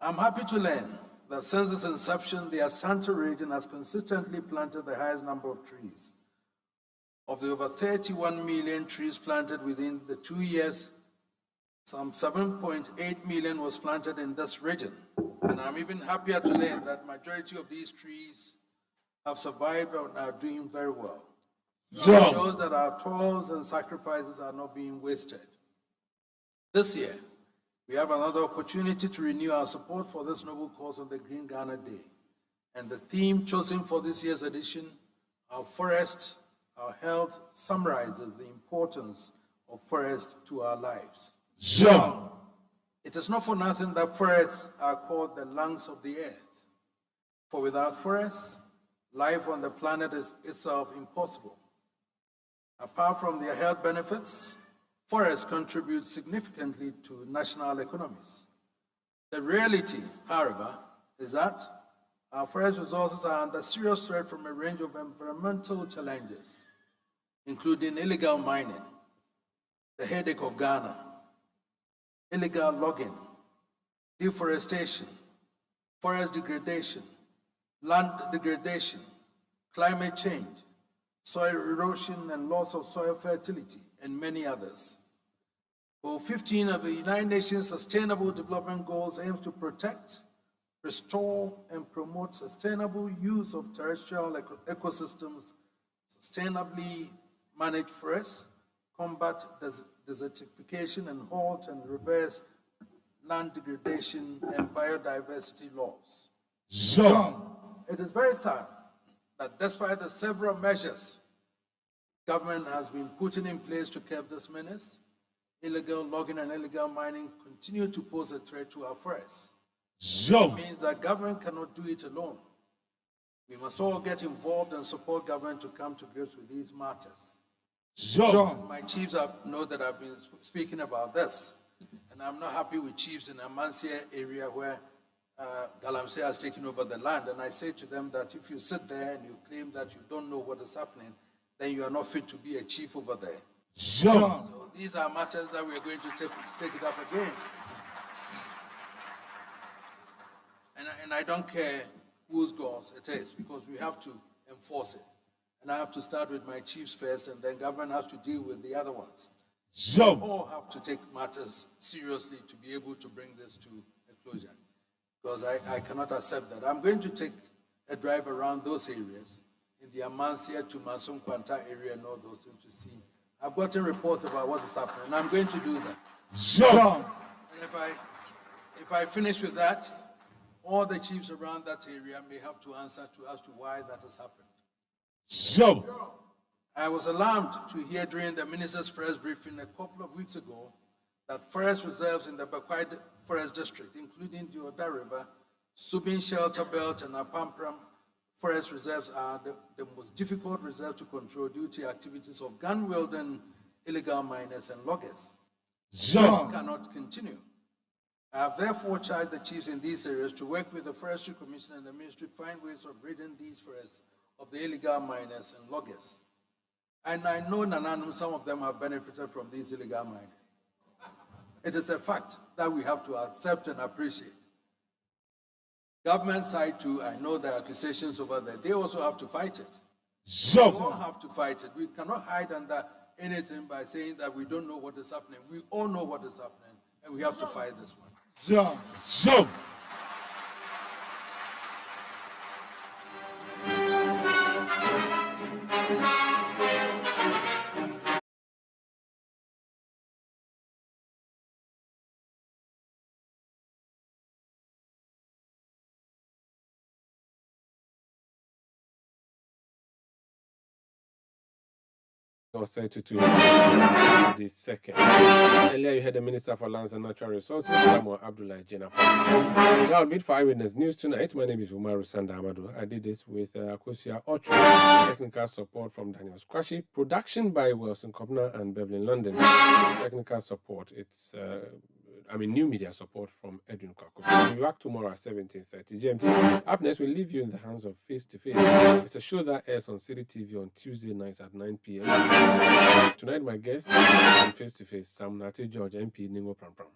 I'm happy to learn that since its inception, the Asante region has consistently planted the highest number of trees. Of the over 31 million trees planted within the 2 years, some 7.8 million was planted in this region. And I'm even happier to learn that majority of these trees have survived and are doing very well. It shows that our toils and sacrifices are not being wasted. This year, we have another opportunity to renew our support for this noble cause on the Green Ghana Day. And the theme chosen for this year's edition, Our Forest, Our Health, summarizes the importance of forest to our lives. Jean. It is not for nothing that forests are called the lungs of the earth. For without forests, life on the planet is itself impossible. Apart from their health benefits, forests contribute significantly to national economies. The reality, however, is that our forest resources are under serious threat from a range of environmental challenges, including illegal mining, the headache of Ghana, illegal logging, deforestation, forest degradation, land degradation, climate change, soil erosion and loss of soil fertility, and many others. Goal 15 of the United Nations Sustainable Development Goals aims to protect, restore, and promote sustainable use of terrestrial ecosystems, sustainably manage forests, combat desertification, and halt and reverse land degradation and biodiversity loss. Jean. It is very sad that despite the several measures government has been putting in place to curb this menace, illegal logging and illegal mining continue to pose a threat to our forests. Jean. This means that government cannot do it alone. We must all get involved and support government to come to grips with these matters. Jean. My chiefs know that I've been speaking about this, and I'm not happy with chiefs in Amansia area where Galamsey has taken over the land, and I say to them that if you sit there and you claim that you don't know what is happening, then you are not fit to be a chief over there. Jean. So these are matters that we are going to take it up again. And I don't care whose goals it is, because we have to enforce it. And I have to start with my chiefs first, and then government has to deal with the other ones. Jean. We all have to take matters seriously to be able to bring this to a closure, because I cannot accept that. I'm going to take a drive around those areas, in the Amansia to Mansum Kwanta area and all those things, to see I've gotten reports about what is happening, and I'm going to do that. Jump. And if I finish with that, all the chiefs around that area may have to answer as to why that has happened. Jump. I was alarmed to hear during the minister's press briefing a couple of weeks ago that forest reserves in the Bakwai Forest District, including the Oda River, Subin Shelter Belt, and Apampram Forest Reserves are the most difficult reserves to control due to activities of gun-wielding illegal miners and loggers. This cannot continue. I have therefore charged the chiefs in these areas to work with the Forestry Commission and the Ministry to find ways of ridding these forests of the illegal miners and loggers. And I know Nananum, some of them have benefited from these illegal mining. It is a fact that we have to accept and appreciate. Government side too, I know there are accusations over there. They also have to fight it. We all have to fight it. We cannot hide under anything by saying that we don't know what is happening. We all know what is happening, and we have to fight this one. Jump. Or 32 the second. Earlier, you heard the Minister for Lands and Natural Resources, Samuel Abdullah Jenna. Now, I'll meet for Eyewitness News tonight. My name is Umaru Sanda Amadu. I did this with Akosia Ocho, technical support from Daniel Squashy, production by Wilson Kobner and Beverly London. Technical support, new media support from Edwin Kwaku. We'll be back tomorrow at 17:30 GMT. Up next, we'll leave you in the hands of Face to Face. It's a show that airs on City TV on Tuesday nights at 9 p.m. Tonight, my guest on Face to Face, Sam Nati George, MP Ningo Pram Pram.